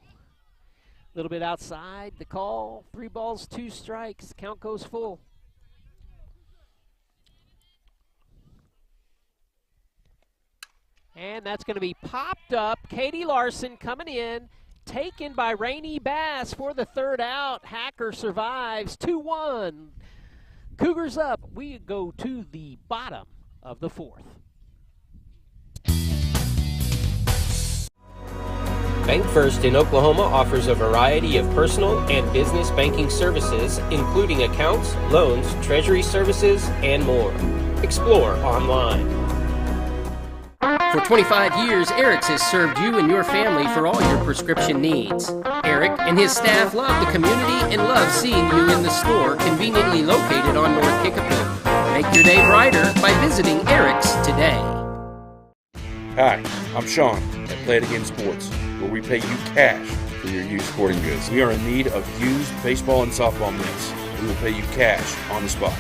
A little bit outside the call. 3 balls, 2 strikes. Count goes full. And that's going to be popped up. Katie Larson coming in. Taken by Rainey Bass for the 3rd out. Hacker survives. 2-1. Cougars up. We go to the bottom of the 4th. Bank First in Oklahoma offers a variety of personal and business banking services, including accounts, loans, treasury services, and more. Explore online. For 25 years, Eric's has served you and your family for all your prescription needs. Eric and his staff love the community and love seeing you in the store conveniently located on North Kickapoo. Make your day brighter by visiting Eric's today. Hi, I'm Sean at Play It Again Sports, where we pay you cash for your used sporting goods. We are in need of used baseball and softball mitts. We will pay you cash on the spot.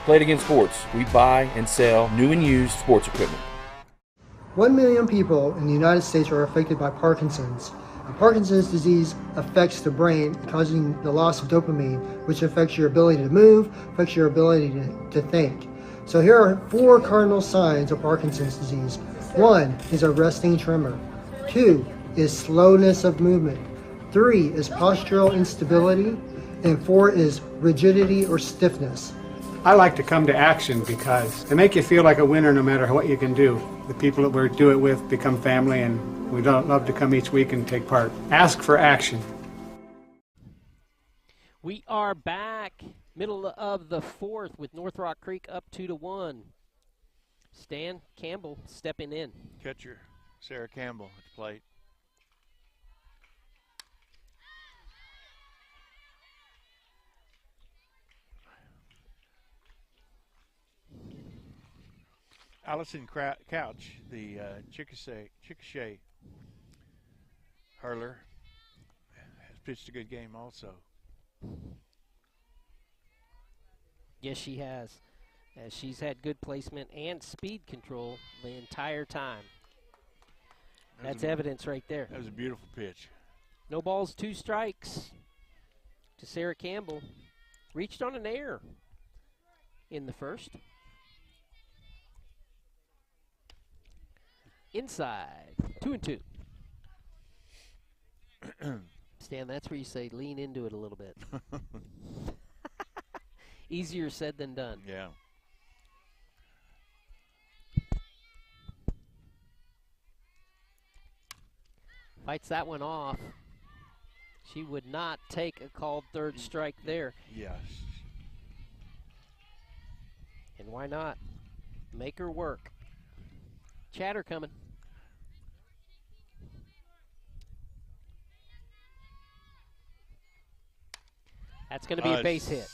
Play It Again Sports. We buy and sell new and used sports equipment. 1 million people in the United States are affected by Parkinson's. Parkinson's disease affects the brain, causing the loss of dopamine, which affects your ability to move, affects your ability to think. So here are 4 cardinal signs of Parkinson's disease. 1 is a resting tremor. 2 is slowness of movement. 3 is postural instability. And 4 is rigidity or stiffness. I like to come to action because they make you feel like a winner no matter what you can do. The people that we do it with become family, and we love to come each week and take part. Ask for action. We are back, middle of the fourth, with North Rock Creek up 2-1. Stan Campbell stepping in. Catcher Sarah Campbell at the plate. Allison Couch, the Chickasha hurler, has pitched a good game also. Yes, she has. As she's had good placement and speed control the entire time. That's evidence right there. That was a beautiful pitch. No balls, 2 strikes to Sarah Campbell. Reached on an error in the first. Inside, 2-2. Stan, that's where you say lean into it a little bit. Easier said than done. Yeah. Fights that one off. She would not take a called third strike there. Yes. And why not? Make her work. Chatter coming. That's going to be a base hit.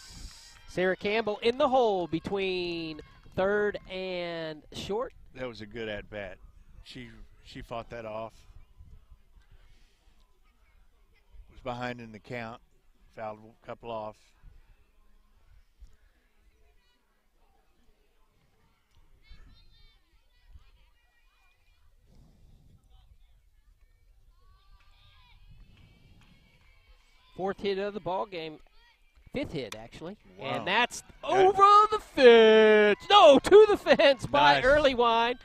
Sarah Campbell in the hole between third and short. That was a good at-bat. She fought that off. Was behind in the count. Fouled a couple off. Fourth hit of the ball game. 5th hit, actually. Wow. And that's over the fence. No, to the fence by Early Wine.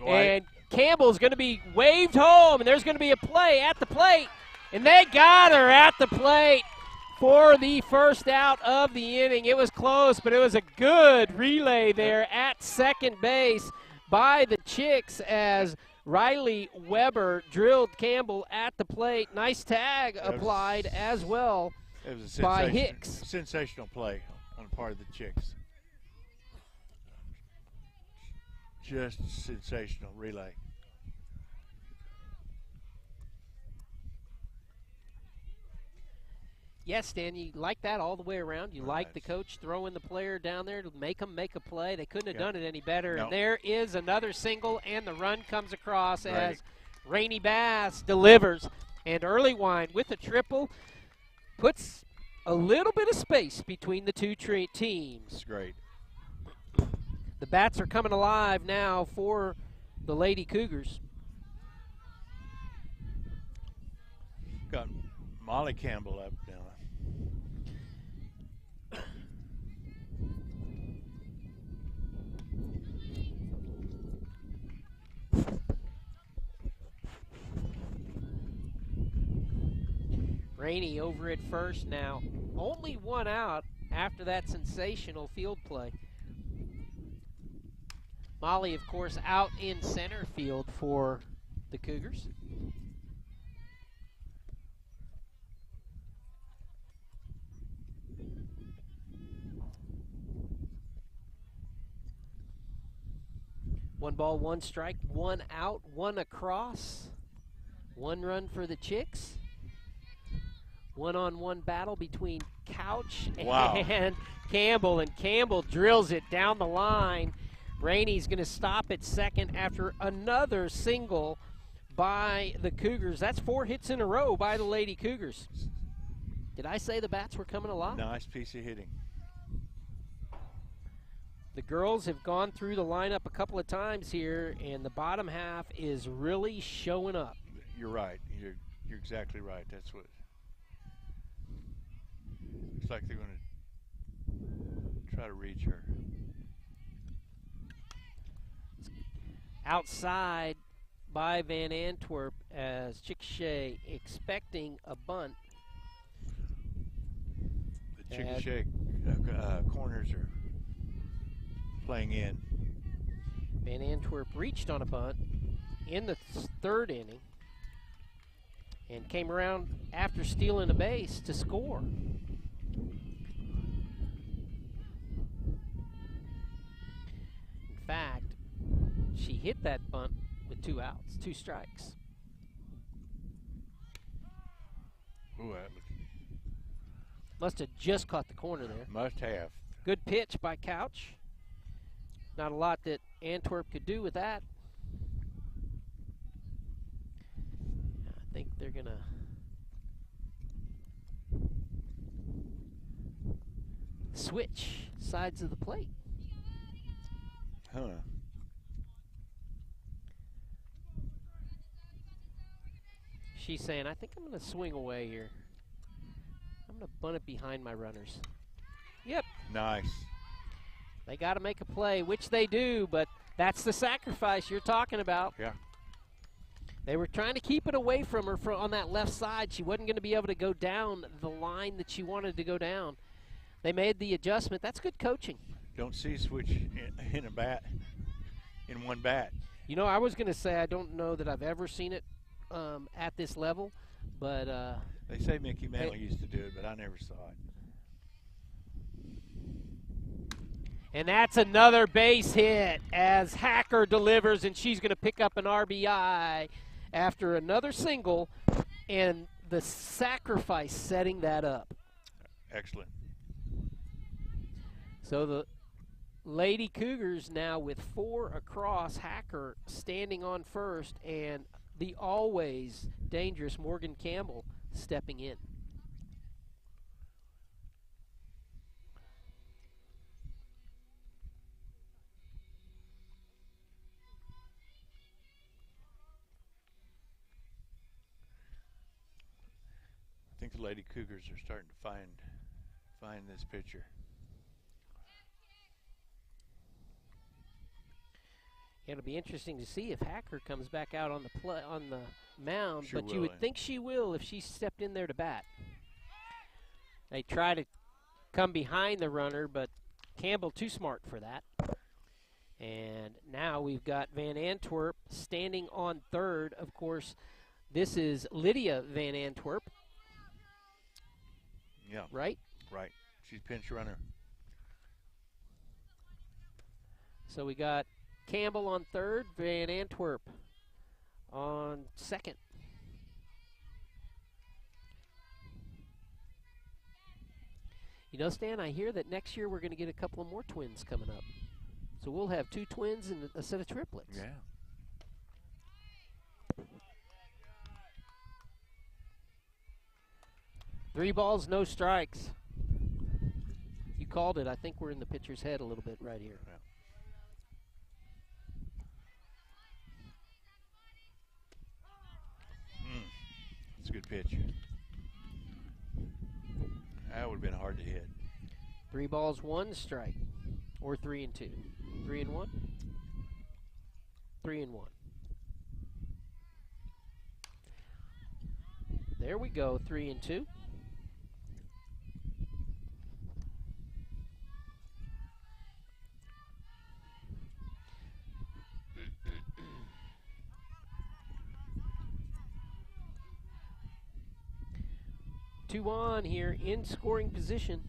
And Campbell's going to be waved home, and there's going to be a play at the plate. And they got her at the plate for the first out of the inning. It was close, but it was a good relay there at second base by the Chicks as Riley Weber drilled Campbell at the plate. Nice tag applied as well. It was a by Hicks. Sensational play on the part of the Chicks. Just sensational relay. Yes, Stan, you like that all the way around. You like the coach throwing the player down there to make them make a play. They couldn't have done it any better. And there is another single, and the run comes across as Rainey Bass delivers. And Early Wine with a triple puts a little bit of space between the two teams. It's great. The bats are coming alive now for the Lady Cougars. Got Molly Campbell up now. Rainey over at first now. Only 1 out after that sensational field play. Molly, of course, out in center field for the Cougars. One ball, 1 strike, 1 out, 1 across. 1 run for the Chicks. 1-on-1 battle between Couch and Campbell, and Campbell drills it down the line. Rainey's going to stop at second after another single by the Cougars. That's 4 hits in a row by the Lady Cougars. Did I say the bats were coming alive? Nice piece of hitting. The girls have gone through the lineup a couple of times here, and the bottom half is really showing up. You're right. You're exactly right. That's what. Looks like they're going to try to reach her. Outside by Van Antwerp as Chickasha expecting a bunt. The Chickasha corners are playing in. Van Antwerp reached on a bunt in the 3rd inning and came around after stealing a base to score. fact, she hit that bunt with 2 outs, 2 strikes. Ooh, that Must have just caught the corner there. must have. Good pitch by Couch. Not a lot that Antwerp could do with that. I think they're going to switch sides of the plate. Huh. She's saying, I think I'm going to swing away here. I'm going to bunt it behind my runners. Yep. Nice. They got to make a play, which they do, but that's the sacrifice you're talking about. Yeah. They were trying to keep it away from her on that left side. She wasn't going to be able to go down the line that she wanted to go down. They made the adjustment. That's good coaching. Don't see switch in a bat, in one bat. You know, I was going to say I don't know that I've ever seen it at this level, but they say Mickey Mantle used to do it, but I never saw it. And that's another base hit as Hacker delivers, and she's going to pick up an RBI after another single, and the sacrifice setting that up. Excellent. So the Lady Cougars now with 4 across, Hacker standing on first, and the always dangerous Morgan Campbell stepping in. I think the Lady Cougars are starting to find this pitcher. It'll be interesting to see if Hacker comes back out on the mound, Sure but you would think she will if she stepped in there to bat. They try to come behind the runner, but Campbell too smart for that. And now we've got Van Antwerp standing on third. Of course, this is Lydia Van Antwerp. Yeah. Right? Right. She's pinch runner. So we got Campbell on third, Van Antwerp on second. You know, Stan, I hear that next year we're going to get a couple of more twins coming up. So we'll have 2 twins and a set of triplets. Yeah. Three balls, no strikes. You called it. I think we're in the pitcher's head a little bit right here. Yeah. It's a good pitch. That would have been hard to hit. 3 balls, 1 strike. Or 3 and 2. 3 and 1. 3 and 1. There we go, 3 and 2. Two on here in scoring position.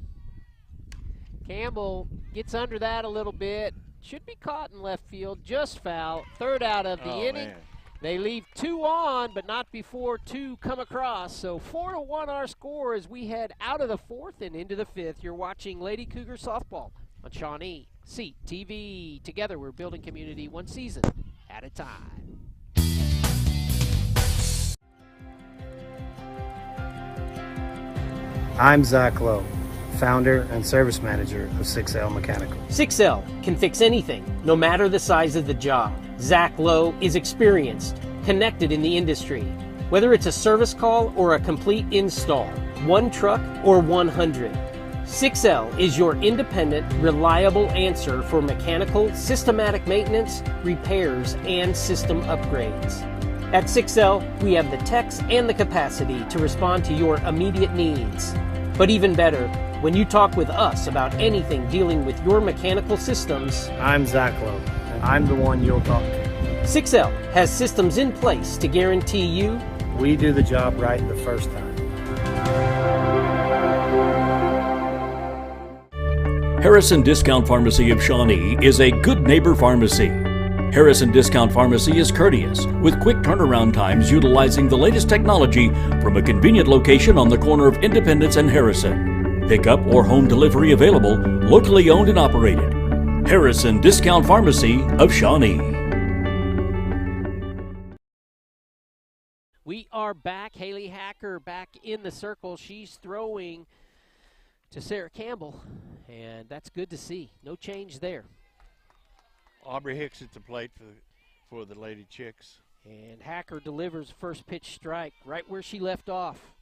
Campbell gets under that a little bit. Should be caught in left field, just foul. Third out of the inning. Man. They leave 2 on, but not before 2 come across. So 4-1 our score as we head out of the 4th and into the 5th. You're watching Lady Cougar Softball on Shawnee TV. Together we're building community one season at a time. I'm Zach Lowe, founder and service manager of 6L Mechanical. 6L can fix anything, no matter the size of the job. Zach Lowe is experienced, connected in the industry. Whether it's a service call or a complete install, 1 truck or 100, 6L is your independent, reliable answer for mechanical, systematic maintenance, repairs, and system upgrades. At 6L, we have the techs and the capacity to respond to your immediate needs. But even better, when you talk with us about anything dealing with your mechanical systems, I'm Zach Lowe, and I'm the one you'll talk to. 6L has systems in place to guarantee you We do the job right the first time. Harrison Discount Pharmacy of Shawnee is a good neighbor pharmacy. Harrison Discount Pharmacy is courteous, with quick turnaround times utilizing the latest technology from a convenient location on the corner of Independence and Harrison. Pickup or home delivery available, locally owned and operated. Harrison Discount Pharmacy of Shawnee. We are back. Haley Hacker back in the circle. She's throwing to Sarah Campbell, and that's good to see. No change there. Aubrey Hicks at the plate for the Lady Chicks. And Hacker delivers first pitch strike right where she left off.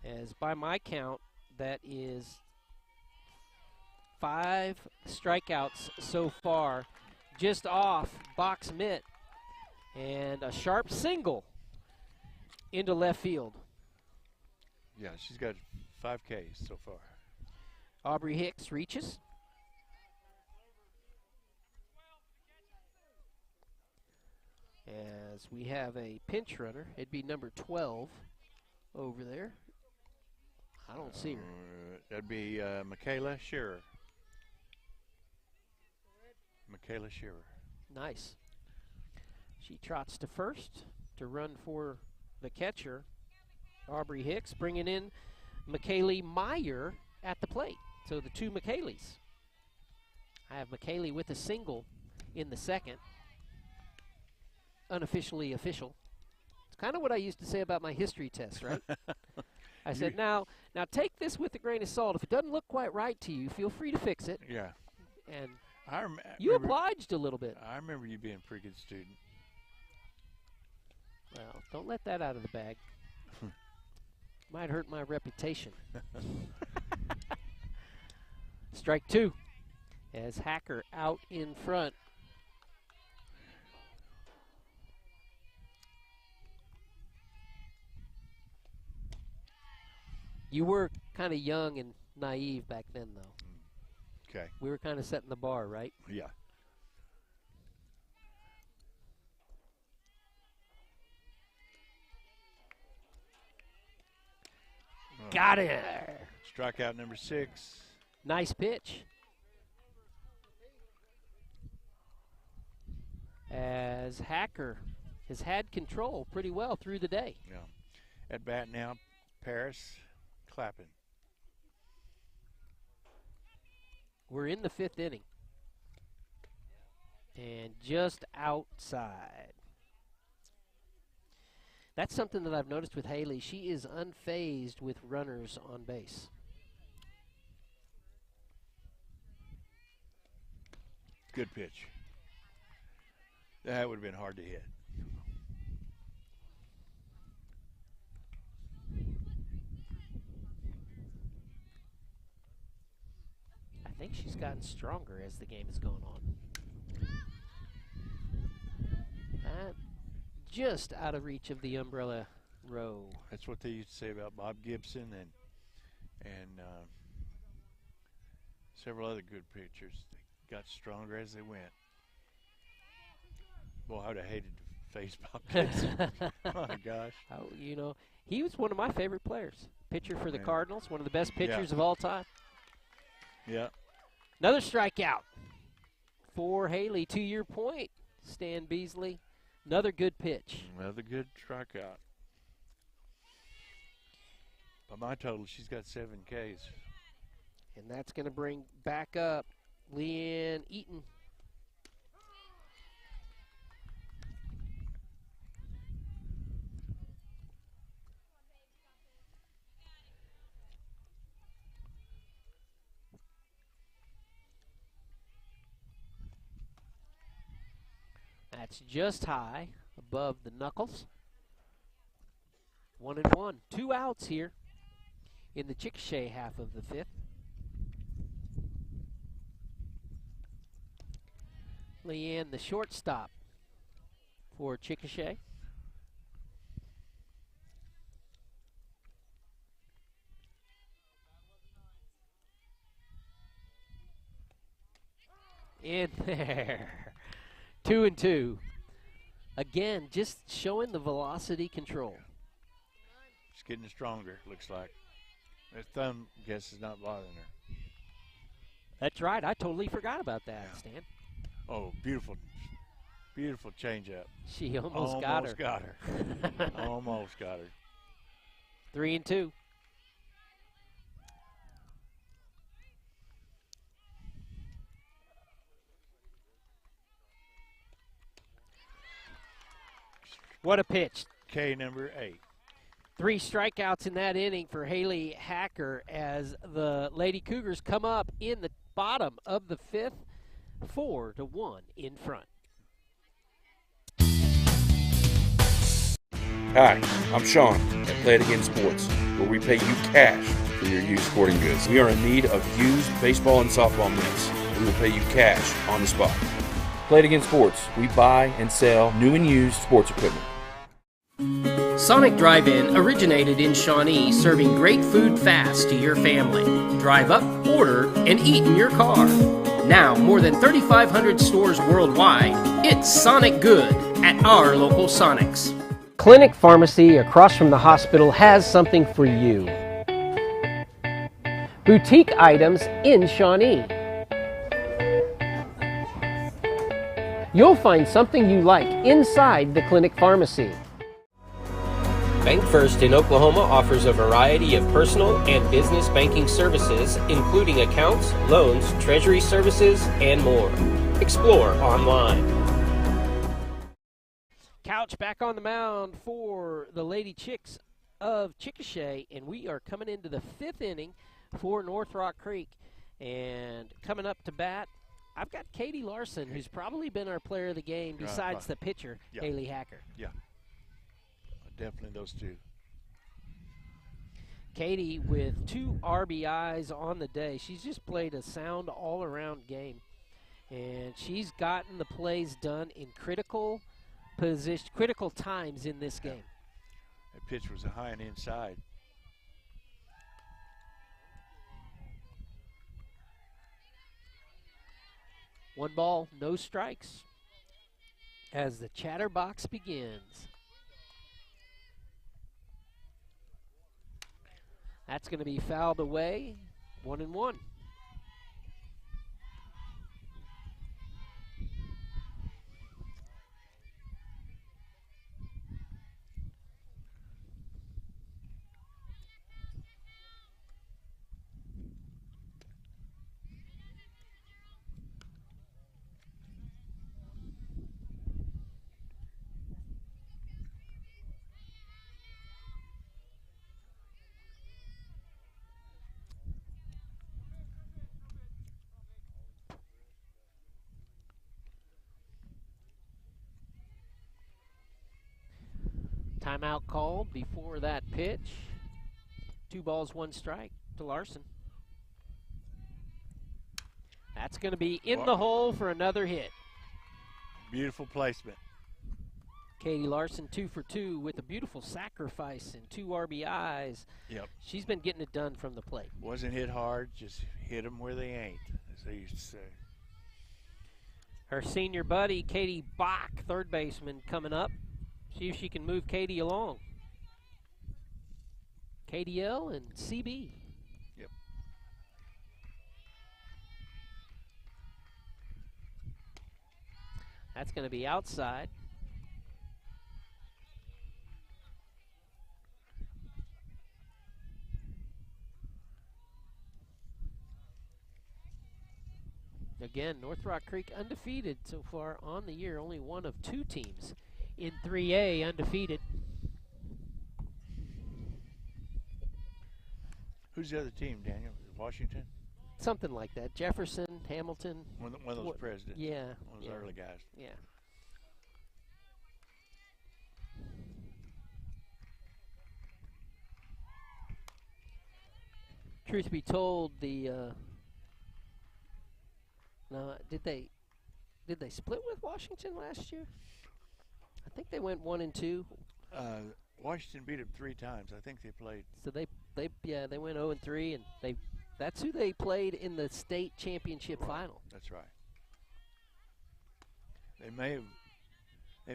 As by my count, that is 5 strikeouts so far, just off box mitt, and a sharp single into left field. Yeah, she's got 5 Ks so far. Aubrey Hicks reaches. As we have a pinch runner, it'd be number 12 over there. I don't see her. That'd be Michaela Shearer. Michaela Shearer. Nice. She trots to first to run for the catcher, Aubrey Hicks, bringing in McKaylee Meyer at the plate. So the 2 McKayleys. I have McKaylee with a single in the second. Unofficially official. It's kind of what I used to say about my history test, right? I said, now take this with a grain of salt. If it doesn't look quite right to you, feel free to fix it. Yeah. And I you obliged a little bit. I remember you being a pretty good student. Well, don't let that out of the bag. Might hurt my reputation. Strike 2 as Hacker out in front. You were kind of young and naive back then, though. Okay. We were kind of setting the bar, right? Yeah. Got it. Strikeout number 6. Nice pitch. As Hacker has had control pretty well through the day. Yeah. At bat now, Paris Clappin. We're in the 5th inning. And just outside. That's something that I've noticed with Haley. She is unfazed with runners on base. Good pitch. That would have been hard to hit. I think she's gotten stronger as the game has gone on. Just out of reach of the umbrella row. That's what they used to say about Bob Gibson and several other good pitchers. They got stronger as they went. Boy, I would have hated to face Bob Gibson. Oh my gosh. Oh, you know, he was one of my favorite players. Pitcher for the Cardinals, one of the best pitchers of all time. Yeah. Another strikeout for Haley. To your point, Stan Beasley. Another good pitch. Another good strikeout. By my total, she's got 7 Ks. And that's going to bring back up Leanne Eaton. That's just high above the knuckles. 1-1. 2 outs here in the Chickasha half of the 5th. Leanne, the shortstop for Chickasha. In there. 2-2. Again, just showing the velocity control. She's getting stronger, looks like. Her thumb, I guess, is not bothering her. That's right. I totally forgot about that, Yeah. Stan. Oh, beautiful, beautiful changeup. She almost got her. Almost got her. 3-2. What a pitch. K number 8. 3 strikeouts in that inning for Haley Hacker as the Lady Cougars come up in the bottom of the 5th, 4-1 in front. Hi, I'm Sean at Play It Again Sports, where we pay you cash for your used sporting goods. We are in need of used baseball and softball mitts. We will pay you cash on the spot. Play It Again Sports. We buy and sell new and used sports equipment. Sonic Drive-In originated in Shawnee, serving great food fast to your family. Drive up, order, and eat in your car. Now, more than 3,500 stores worldwide, it's Sonic Good at our local Sonics. Clinic Pharmacy across from the hospital has something for you. Boutique items in Shawnee. You'll find something you like inside the Clinic Pharmacy. Bank First in Oklahoma offers a variety of personal and business banking services, including accounts, loans, treasury services, and more. Explore online. Couch back on the mound for the Lady Chicks of Chickasha, and we are coming into the 5th inning for North Rock Creek. And coming up to bat, I've got Katie Larson, who's probably been our player of the game besides the pitcher, Haley Hacker. Yeah. Definitely those two. Katie with 2 RBIs on the day. She's just played a sound all-around game, and she's gotten the plays done in critical times in this game. That pitch was a high and inside. One ball, no strikes as the chatterbox begins. That's going to be fouled away, 1-1. Timeout called before that pitch. 2 balls, 1 strike to Larson. That's going to be in the hole for another hit. Beautiful placement. Katie Larson 2 for 2 with a beautiful sacrifice and 2 RBIs. Yep. She's been getting it done from the plate. Wasn't hit hard, just hit them where they ain't, as they used to say. Her senior buddy, Katie Bach, third baseman, coming up. See if she can move Katie along. KDL and CB. Yep. That's going to be outside. Again, North Rock Creek undefeated so far on the year. Only one of 2 teams in 3A undefeated. Who's the other team, Daniel? Washington? Something like that. Jefferson, Hamilton. One of those presidents. Yeah. One of those early guys. Yeah. Truth be told, did they split with Washington last year? I think they went 1-2. Washington beat them 3 times. I think they played. So they went 0-3, and that's who they played in the state championship final. That's right. They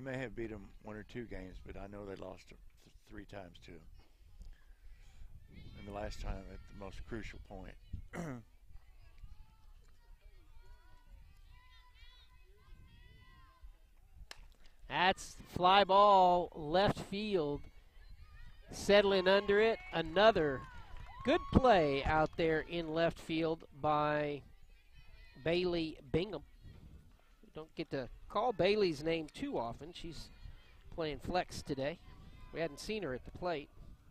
may have beat them 1 or 2 games, but I know they lost them 3 times too. And the last time at the most crucial point. That's fly ball left field. Settling under it. Another good play out there in left field by Bailey Bingham. We don't get to call Bailey's name too often. She's playing flex today. We hadn't seen her at the plate.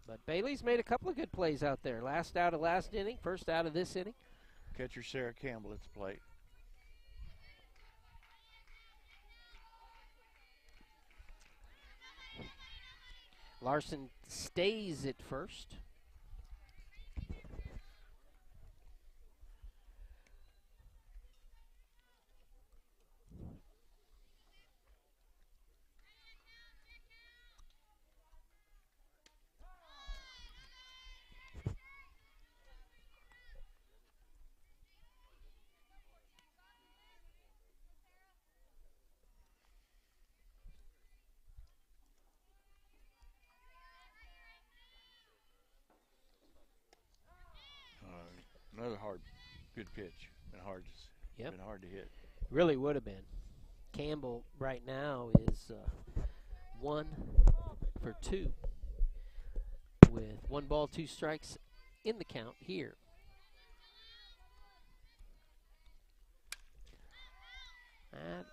But Bailey's made a couple of good plays out there. Last out of last inning, first out of this inning. Catcher Sarah Campbell at the plate. Larson stays at first. Another good pitch. Been hard to hit. Really would have been. Campbell right now is 1 for 2 with 1 ball, 2 strikes in the count here. And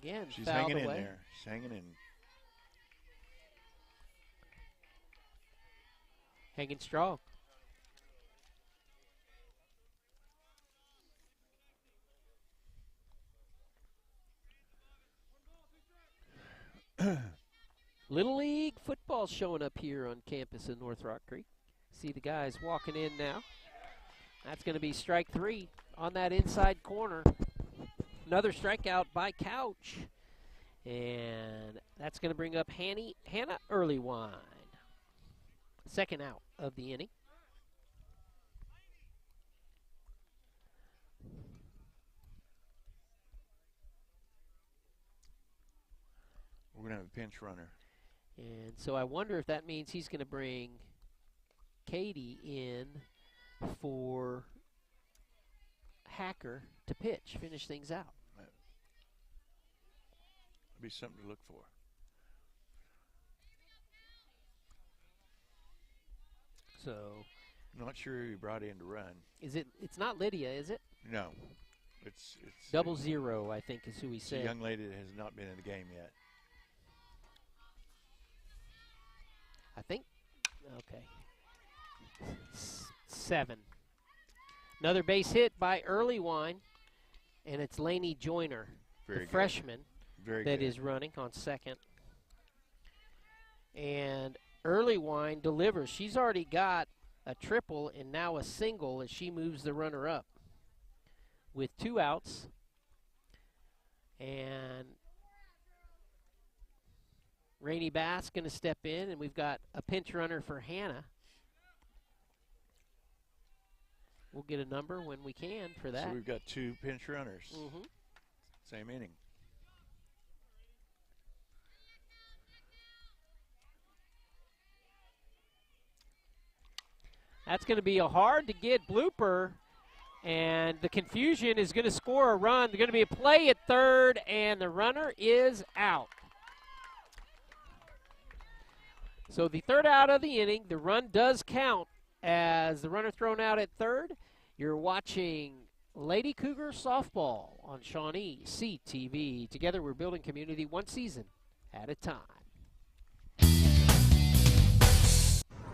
again, she's fouled hanging away. in there. She's hanging in. Hanging strong. Little League football showing up here on campus in North Rock Creek. See the guys walking in now. That's going to be strike 3 on that inside corner. Another strikeout by Couch. And that's going to bring up Hannah Earlywine. Second out of the inning. We're going to have a pinch runner. And so I wonder if that means he's going to bring Katie in for Hacker to pitch, finish things out. That'd be something to look for. So, I'm not sure who he brought in to run. It's not Lydia, is it? No. It's 00, I think, is who he said. a young lady that has not been in the game yet. I think, okay. 7. Another base hit by Earlywine, and it's Lainey Joyner, the freshman, that is running on second. And Earlywine delivers. She's already got a triple and now a single as she moves the runner up with 2 outs. And Rainey Bass going to step in, and we've got a pinch runner for Hannah. We'll get a number when we can for that. So we've got 2 pinch runners. Mm-hmm. Same inning. That's going to be a hard-to-get blooper, and the confusion is going to score a run. There's going to be a play at third, and the runner is out. So the third out of the inning, the run does count as the runner thrown out at third. You're watching Lady Cougar Softball on Shawnee CTV. Together we're building community one season at a time.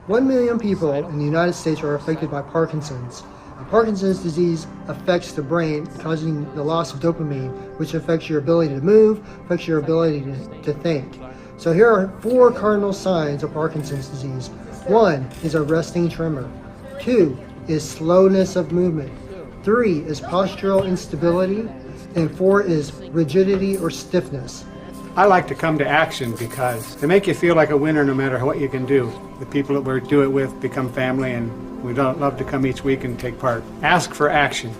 1 million people in the United States are affected by Parkinson's. Parkinson's disease affects the brain, causing the loss of dopamine, which affects your ability to move, affects your ability to think. So here are 4 cardinal signs of Parkinson's disease. 1 is a resting tremor. 2 is slowness of movement. 3 is postural instability. And 4 is rigidity or stiffness. I like to come to action because they make you feel like a winner no matter what you can do. The people that we do it with become family, and we love to come each week and take part. Ask for action.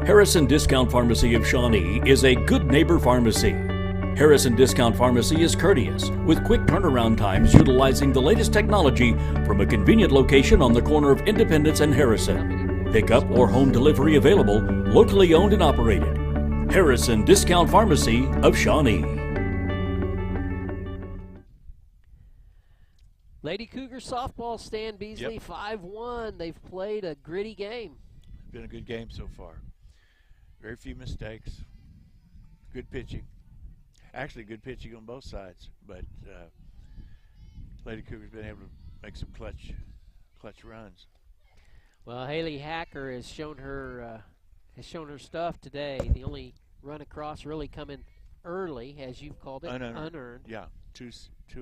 Harrison Discount Pharmacy of Shawnee is a good neighbor pharmacy. Harrison Discount Pharmacy is courteous, with quick turnaround times utilizing the latest technology from a convenient location on the corner of Independence and Harrison. Pickup or home delivery available, locally owned and operated. Harrison Discount Pharmacy of Shawnee. Lady Cougar softball, Stan Beasley, Yep. 5-1. They've played a gritty game. Been a good game so far. Very few mistakes. Good pitching. Actually, good pitching on both sides, but Lady Cougar's been able to make some clutch runs. Well, Haley Hacker has shown her stuff today. The only run across really coming early, as you've called it, unearned. Yeah, two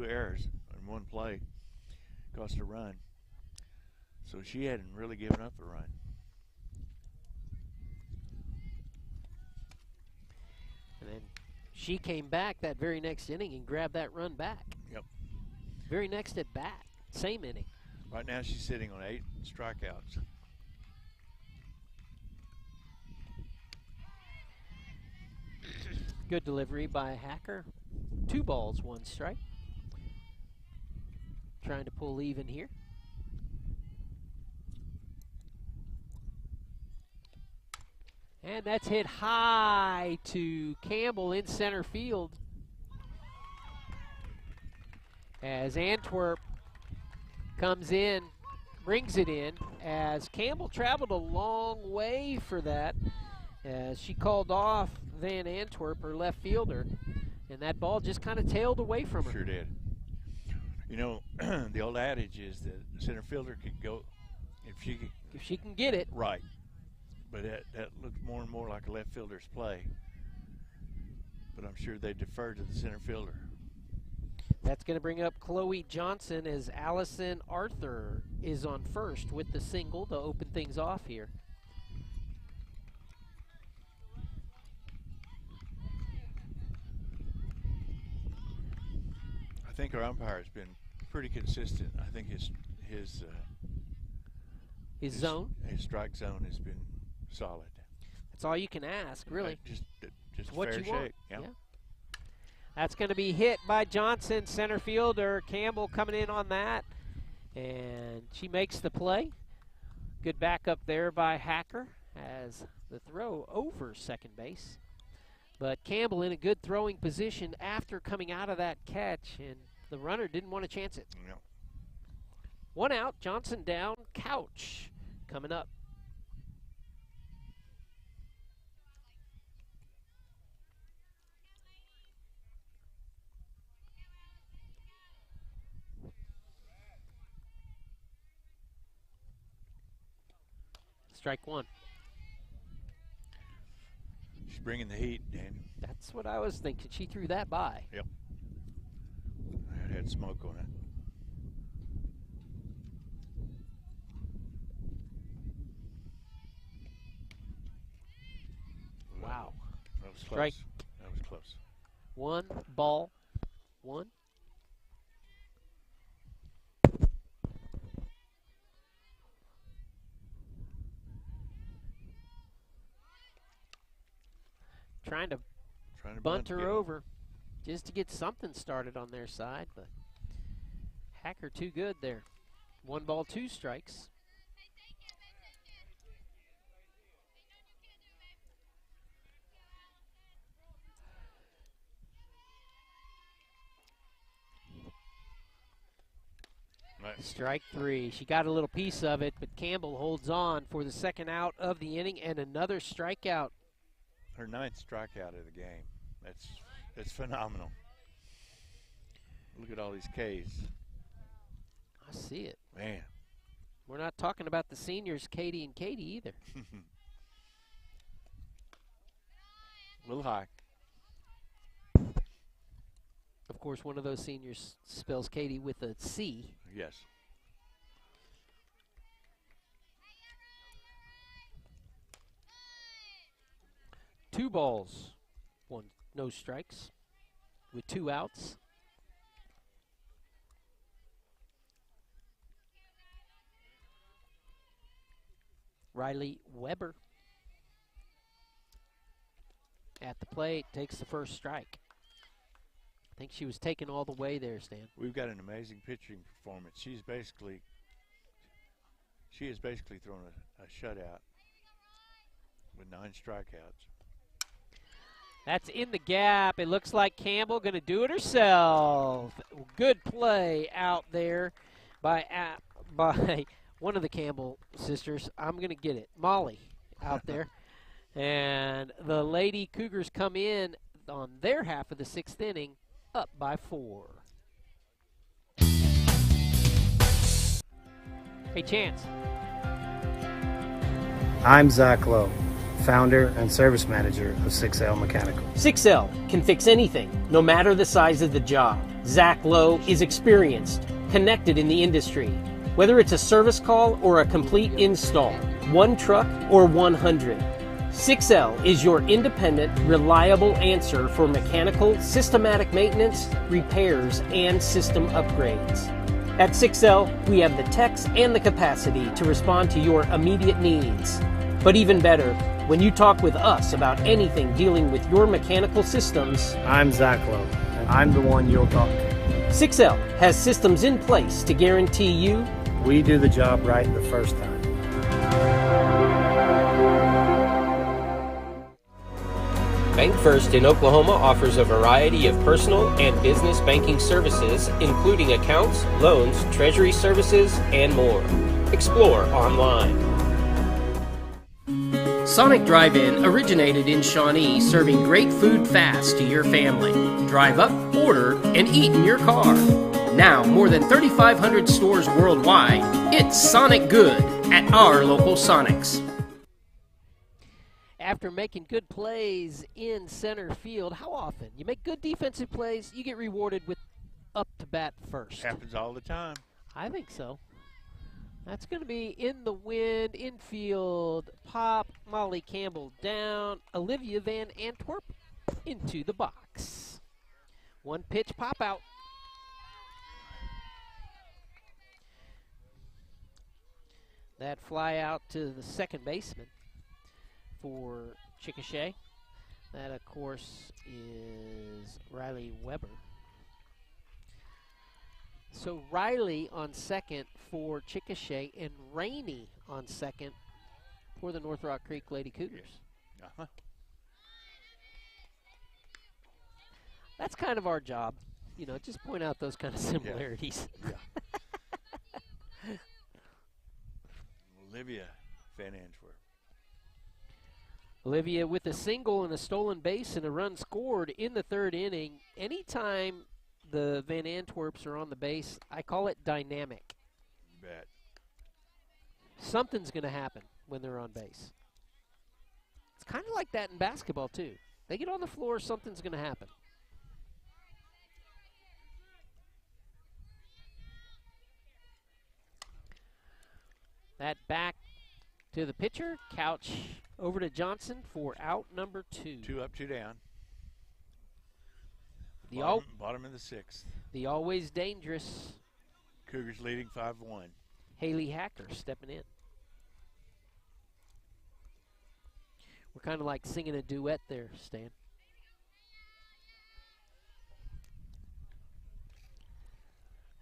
errors in one play cost a run. So she hadn't really given up a run. And then she came back that very next inning and grabbed that run back. Yep. Very next at bat, same inning. Right now she's sitting on 8 strikeouts. Good delivery by Hacker. 2 balls, 1 strike. Trying to pull even here. And that's hit high to Campbell in center field. As Antwerp comes in, brings it in, as Campbell traveled a long way for that, as she called off Van Antwerp, her left fielder, and that ball just kind of tailed away from her. Sure did. You know, the old adage is that the center fielder could go if she can get it. Right. But that looked more and more like a left fielder's play. But I'm sure they deferred to the center fielder. That's going to bring up Chloe Johnson as Allison Arthur is on first with the single to open things off here. I think our umpire has been pretty consistent. I think his zone, his strike zone has been solid. That's all you can ask, really. Just what fair you shake. want. Yeah. That's going to be hit by Johnson, center fielder. Campbell coming in on that, and she makes the play. Good backup there by Hacker as the throw over second base. But Campbell in a good throwing position after coming out of that catch, and the runner didn't want to chance it. No. 1 out, Johnson down, Couch coming up. Strike 1. She's bringing the heat, Dan. That's what I was thinking. She threw that by. Yep. It had smoke on it. Wow. That was close. Strike. That was close. 1 ball, 1. Trying to bunt her over just to get something started on their side, but Hacker too good there. 1 ball, 2 strikes. Nice. Strike 3. She got a little piece of it, but Campbell holds on for the second out of the inning and another strikeout. Her 9th strikeout of the game. That's phenomenal. Look at all these Ks. I see it. Man. We're not talking about the seniors, Katie and Katie, either. A little high. Of course, one of those seniors spells Katie with a C. Yes. Two balls, 1 no strikes with 2 outs. Riley Weber at the plate takes the first strike. I think she was taken all the way there, Stan. We've got an amazing pitching performance. She has basically thrown a shutout with 9 strikeouts. That's in the gap. It looks like Campbell going to do it herself. Good play out there by one of the Campbell sisters. I'm going to get it. Molly out there. And the Lady Cougars come in on their half of the 6th inning up by 4. Hey, Chance. I'm Zach Lowe, founder and service manager of 6L Mechanical. 6L can fix anything, no matter the size of the job. Zach Lowe is experienced, connected in the industry. Whether it's a service call or a complete install, one truck or 100, 6L is your independent, reliable answer for mechanical, systematic maintenance, repairs, and system upgrades. At 6L, we have the techs and the capacity to respond to your immediate needs. But even better, when you talk with us about anything dealing with your mechanical systems, I'm Zach Lowe, and I'm the one you'll talk to. 6L has systems in place to guarantee you we do the job right the first time. Bank First in Oklahoma offers a variety of personal and business banking services, including accounts, loans, treasury services, and more. Explore online. Sonic Drive-In originated in Shawnee, serving great food fast to your family. Drive up, order, and eat in your car. Now, more than 3,500 stores worldwide, it's Sonic Good at our local Sonics. After making good plays in center field, how often? You make good defensive plays, you get rewarded with up to bat first. Happens all the time. I think so. That's going to be in the wind, infield, pop, Molly Campbell down, Olivia Van Antwerp into the box. One pitch pop out. That fly out to the second baseman for Chickasha. That, of course, is Riley Weber. So Riley on second for Chickasha and Rainey on second for the North Rock Creek Lady Cougars. Uh-huh. That's kind of our job. You know, just point out those kind of similarities. Yeah. Olivia Van Antwerp. Olivia with a single and a stolen base and a run scored in the 3rd inning. Anytime the Van Antwerps are on the base, I call it dynamic. You bet. Something's going to happen when they're on base. It's kind of like that in basketball, too. They get on the floor, something's going to happen. That back to the pitcher. Couch over to for out number 2. 2 up, 2 down. Bottom of the 6th. The always dangerous Cougars leading 5-1. Haley Hacker stepping in. We're kind of like singing a duet there, Stan.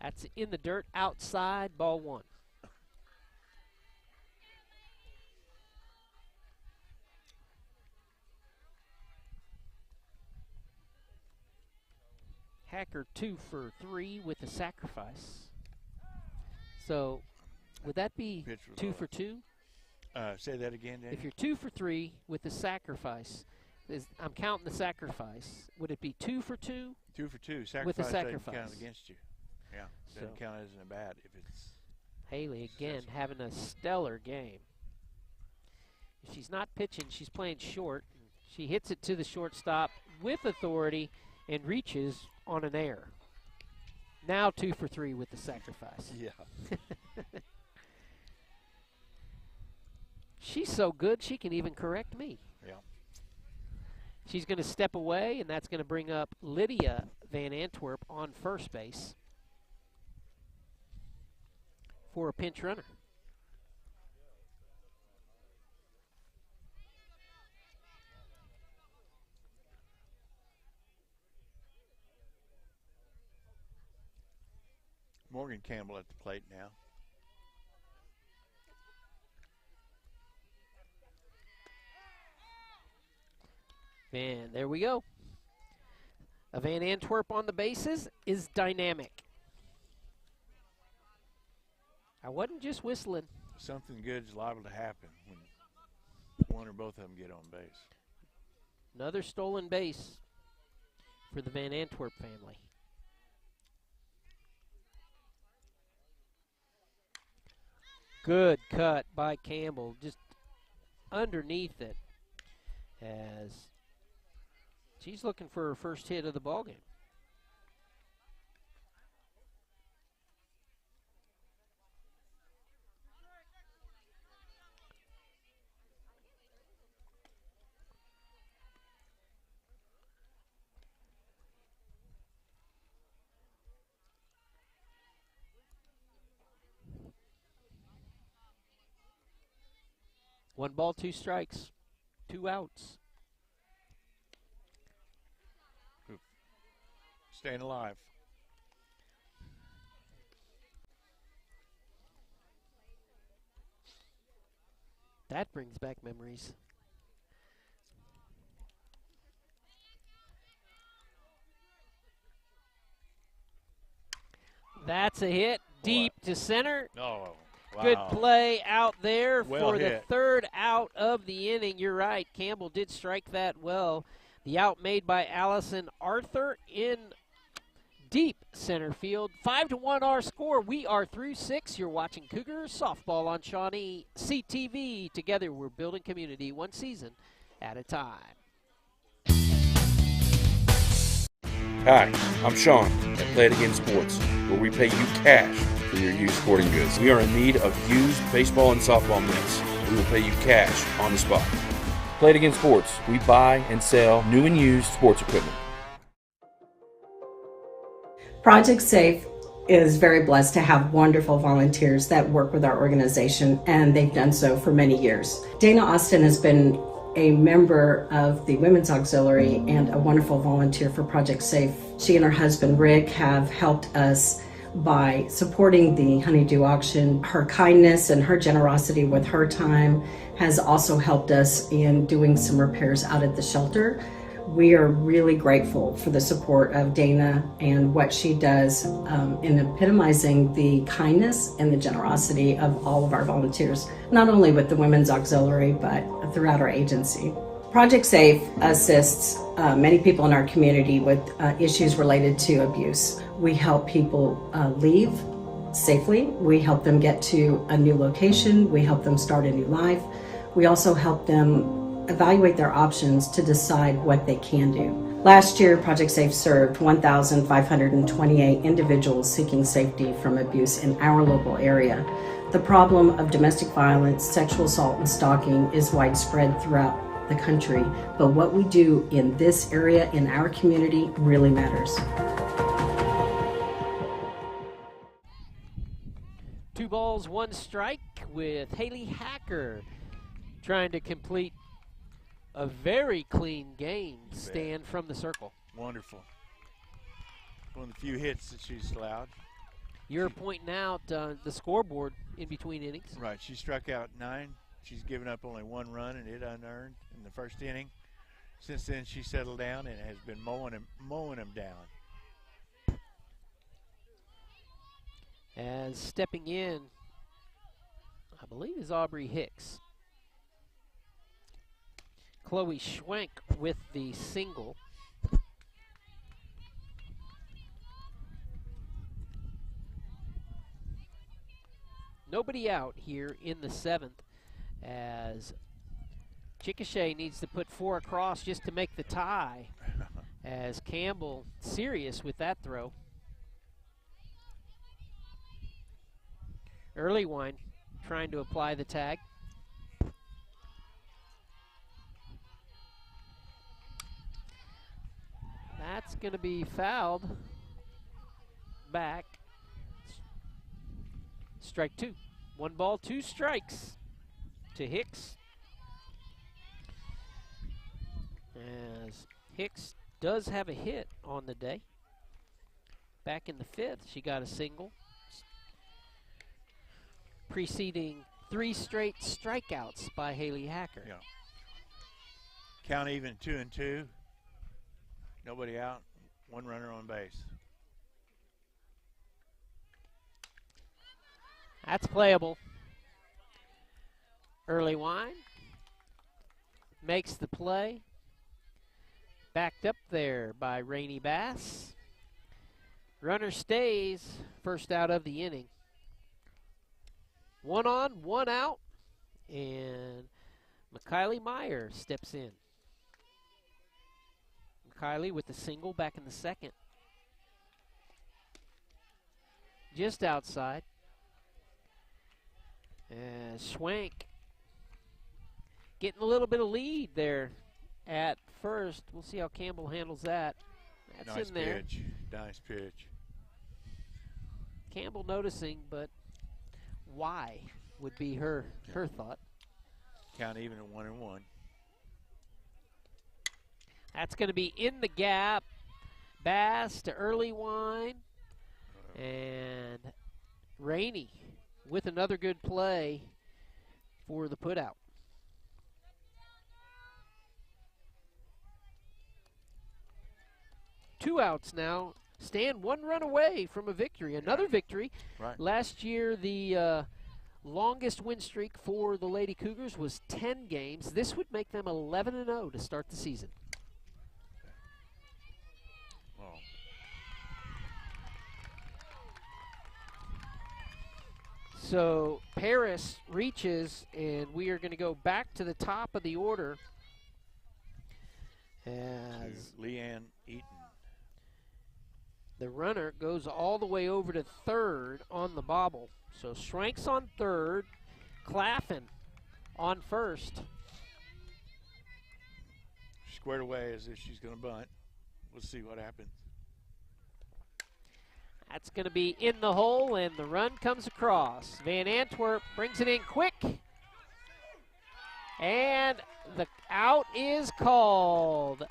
That's in the dirt outside, ball 1. Hacker 2 for 3 with a sacrifice. So, would that be 2 for 2? Say that again, Danny. If you're 2 for 3 with the sacrifice, I'm counting the sacrifice. Would it be 2 for 2? 2 for 2. Sacrifice with the sacrifice doesn't count against you. Yeah, doesn't count as a bat if it's. Haley again having a stellar game. If she's not pitching, she's playing short. She hits it to the shortstop with authority and reaches on an error. Now 2 for 3 with the sacrifice. Yeah. She's so good, she can even correct me. Yeah. She's going to step away, and that's going to bring up Lydia Van Antwerp on first base for a pinch runner. Morgan Campbell at the plate now. And there we go. A Van Antwerp on the bases is dynamic. I wasn't just whistling. Something good's liable to happen when one or both of them get on base. Another stolen base for the Van Antwerp family. Good cut by Campbell, just underneath it, as she's looking for her first hit of the ballgame. One ball, two strikes, 2 outs. Staying alive. That brings back memories. That's a hit deep to center. Oh, wow. Good play out there Well for hit. the 3rd out of the inning. You're right. Campbell did strike that well. The out made by Allison Arthur in deep center field. 5-1 our score. We are through 6. You're watching Cougar Softball on Shawnee CTV. Together we're building community one season at a time. Hi, I'm Sean at Play It Again Sports, where we pay you cash for your used sporting goods. We are in need of used baseball and softball mitts. We will pay you cash on the spot. Play It Again Sports. We buy and sell new and used sports equipment. Project Safe is very blessed to have wonderful volunteers that work with our organization, and they've done so for many years. Dana Austin has been a member of the Women's Auxiliary and a wonderful volunteer for Project Safe. She and her husband Rick have helped us by supporting the Honeydew auction. Her kindness and her generosity with her time has also helped us in doing some repairs out at the shelter. We are really grateful for the support of Dana and what she does in epitomizing the kindness and the generosity of all of our volunteers, not only with the Women's Auxiliary, but throughout our agency. Project Safe assists many people in our community with issues related to abuse. We help people leave safely. We help them get to a new location. We help them start a new life. We also help them evaluate their options to decide what they can do. Last year, Project Safe served 1,528 individuals seeking safety from abuse in our local area. The problem of domestic violence, sexual assault, and stalking is widespread throughout the country, but what we do in this area, in our community, really matters. 2 balls, 1 strike with Haley Hacker trying to complete a very clean game stand from the circle. Wonderful. One of the few hits that she's allowed. You're pointing out the scoreboard in between innings. Right, she struck out 9. She's given up only 1 run and it unearned in the first inning. Since then, she settled down and has been mowing them down. As stepping in, I believe, is Aubrey Hicks. Chloe Schwenk with the single. Nobody out here in the 7th, as Chickasha needs to put 4 across just to make the tie, as Campbell serious with that throw. Early Wine trying to apply the tag. That's going to be fouled back. Strike 2. 1 ball, 2 strikes to Hicks. As Hicks does have a hit on the day. Back in the 5th, she got a single, preceding 3 straight strikeouts by Haley Hacker. Yeah. Count even 2-2. Nobody out. One runner on base. That's playable. Early Wine makes the play. Backed up there by Rainey Bass. Runner stays, first out of the inning. 1 on, 1 out, and McKiley Meyer steps in. McKiley with the single back in the second. Just outside. Schwank getting a little bit of lead there at first. We'll see how Campbell handles that. That's nice in there. Pitch. Nice pitch. Campbell noticing, but why would be her thought. Count even at 1-1. That's going to be in the gap. Bass to Early Wine. And Rainey with another good play for the putout. Two outs now. Stand 1 run away from a victory. Another victory. Right. Last year, the longest win streak for the Lady Cougars was 10 games. This would make them 11-0 to start the season. Wow. So Paris reaches, and we are going to go back to the top of the order as Leanne Eaton. the runner goes all the way over to third on the bobble. So Schrank's on third, Claffin on first. Squared away as if she's going to bunt. We'll see what happens. That's going to be in the hole, and the run comes across. Van Antwerp brings it in quick. And the out is called.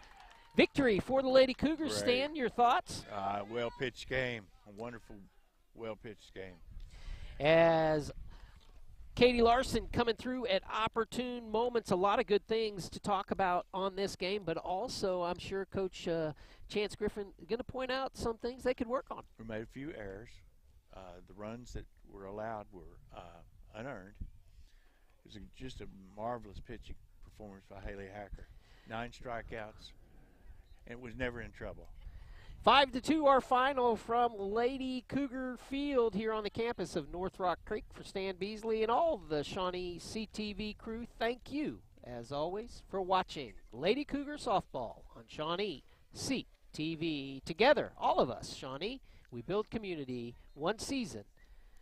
Victory for the Lady Cougars. Great. Stan, your thoughts? Well-pitched game. A wonderful, well-pitched game. As Katie Larson coming through at opportune moments. A lot of good things to talk about on this game, but also I'm sure Coach Chance Griffin is going to point out some things they could work on. We made a few errors. The runs that were allowed were unearned. It was just a marvelous pitching performance by Haley Hacker. 9 strikeouts, and was never in trouble. 5-2 our final from Lady Cougar Field here on the campus of North Rock Creek. For Stan Beasley and all the Shawnee CTV crew, thank you, as always, for watching Lady Cougar Softball on Shawnee CTV. Together, all of us, Shawnee, we build community one season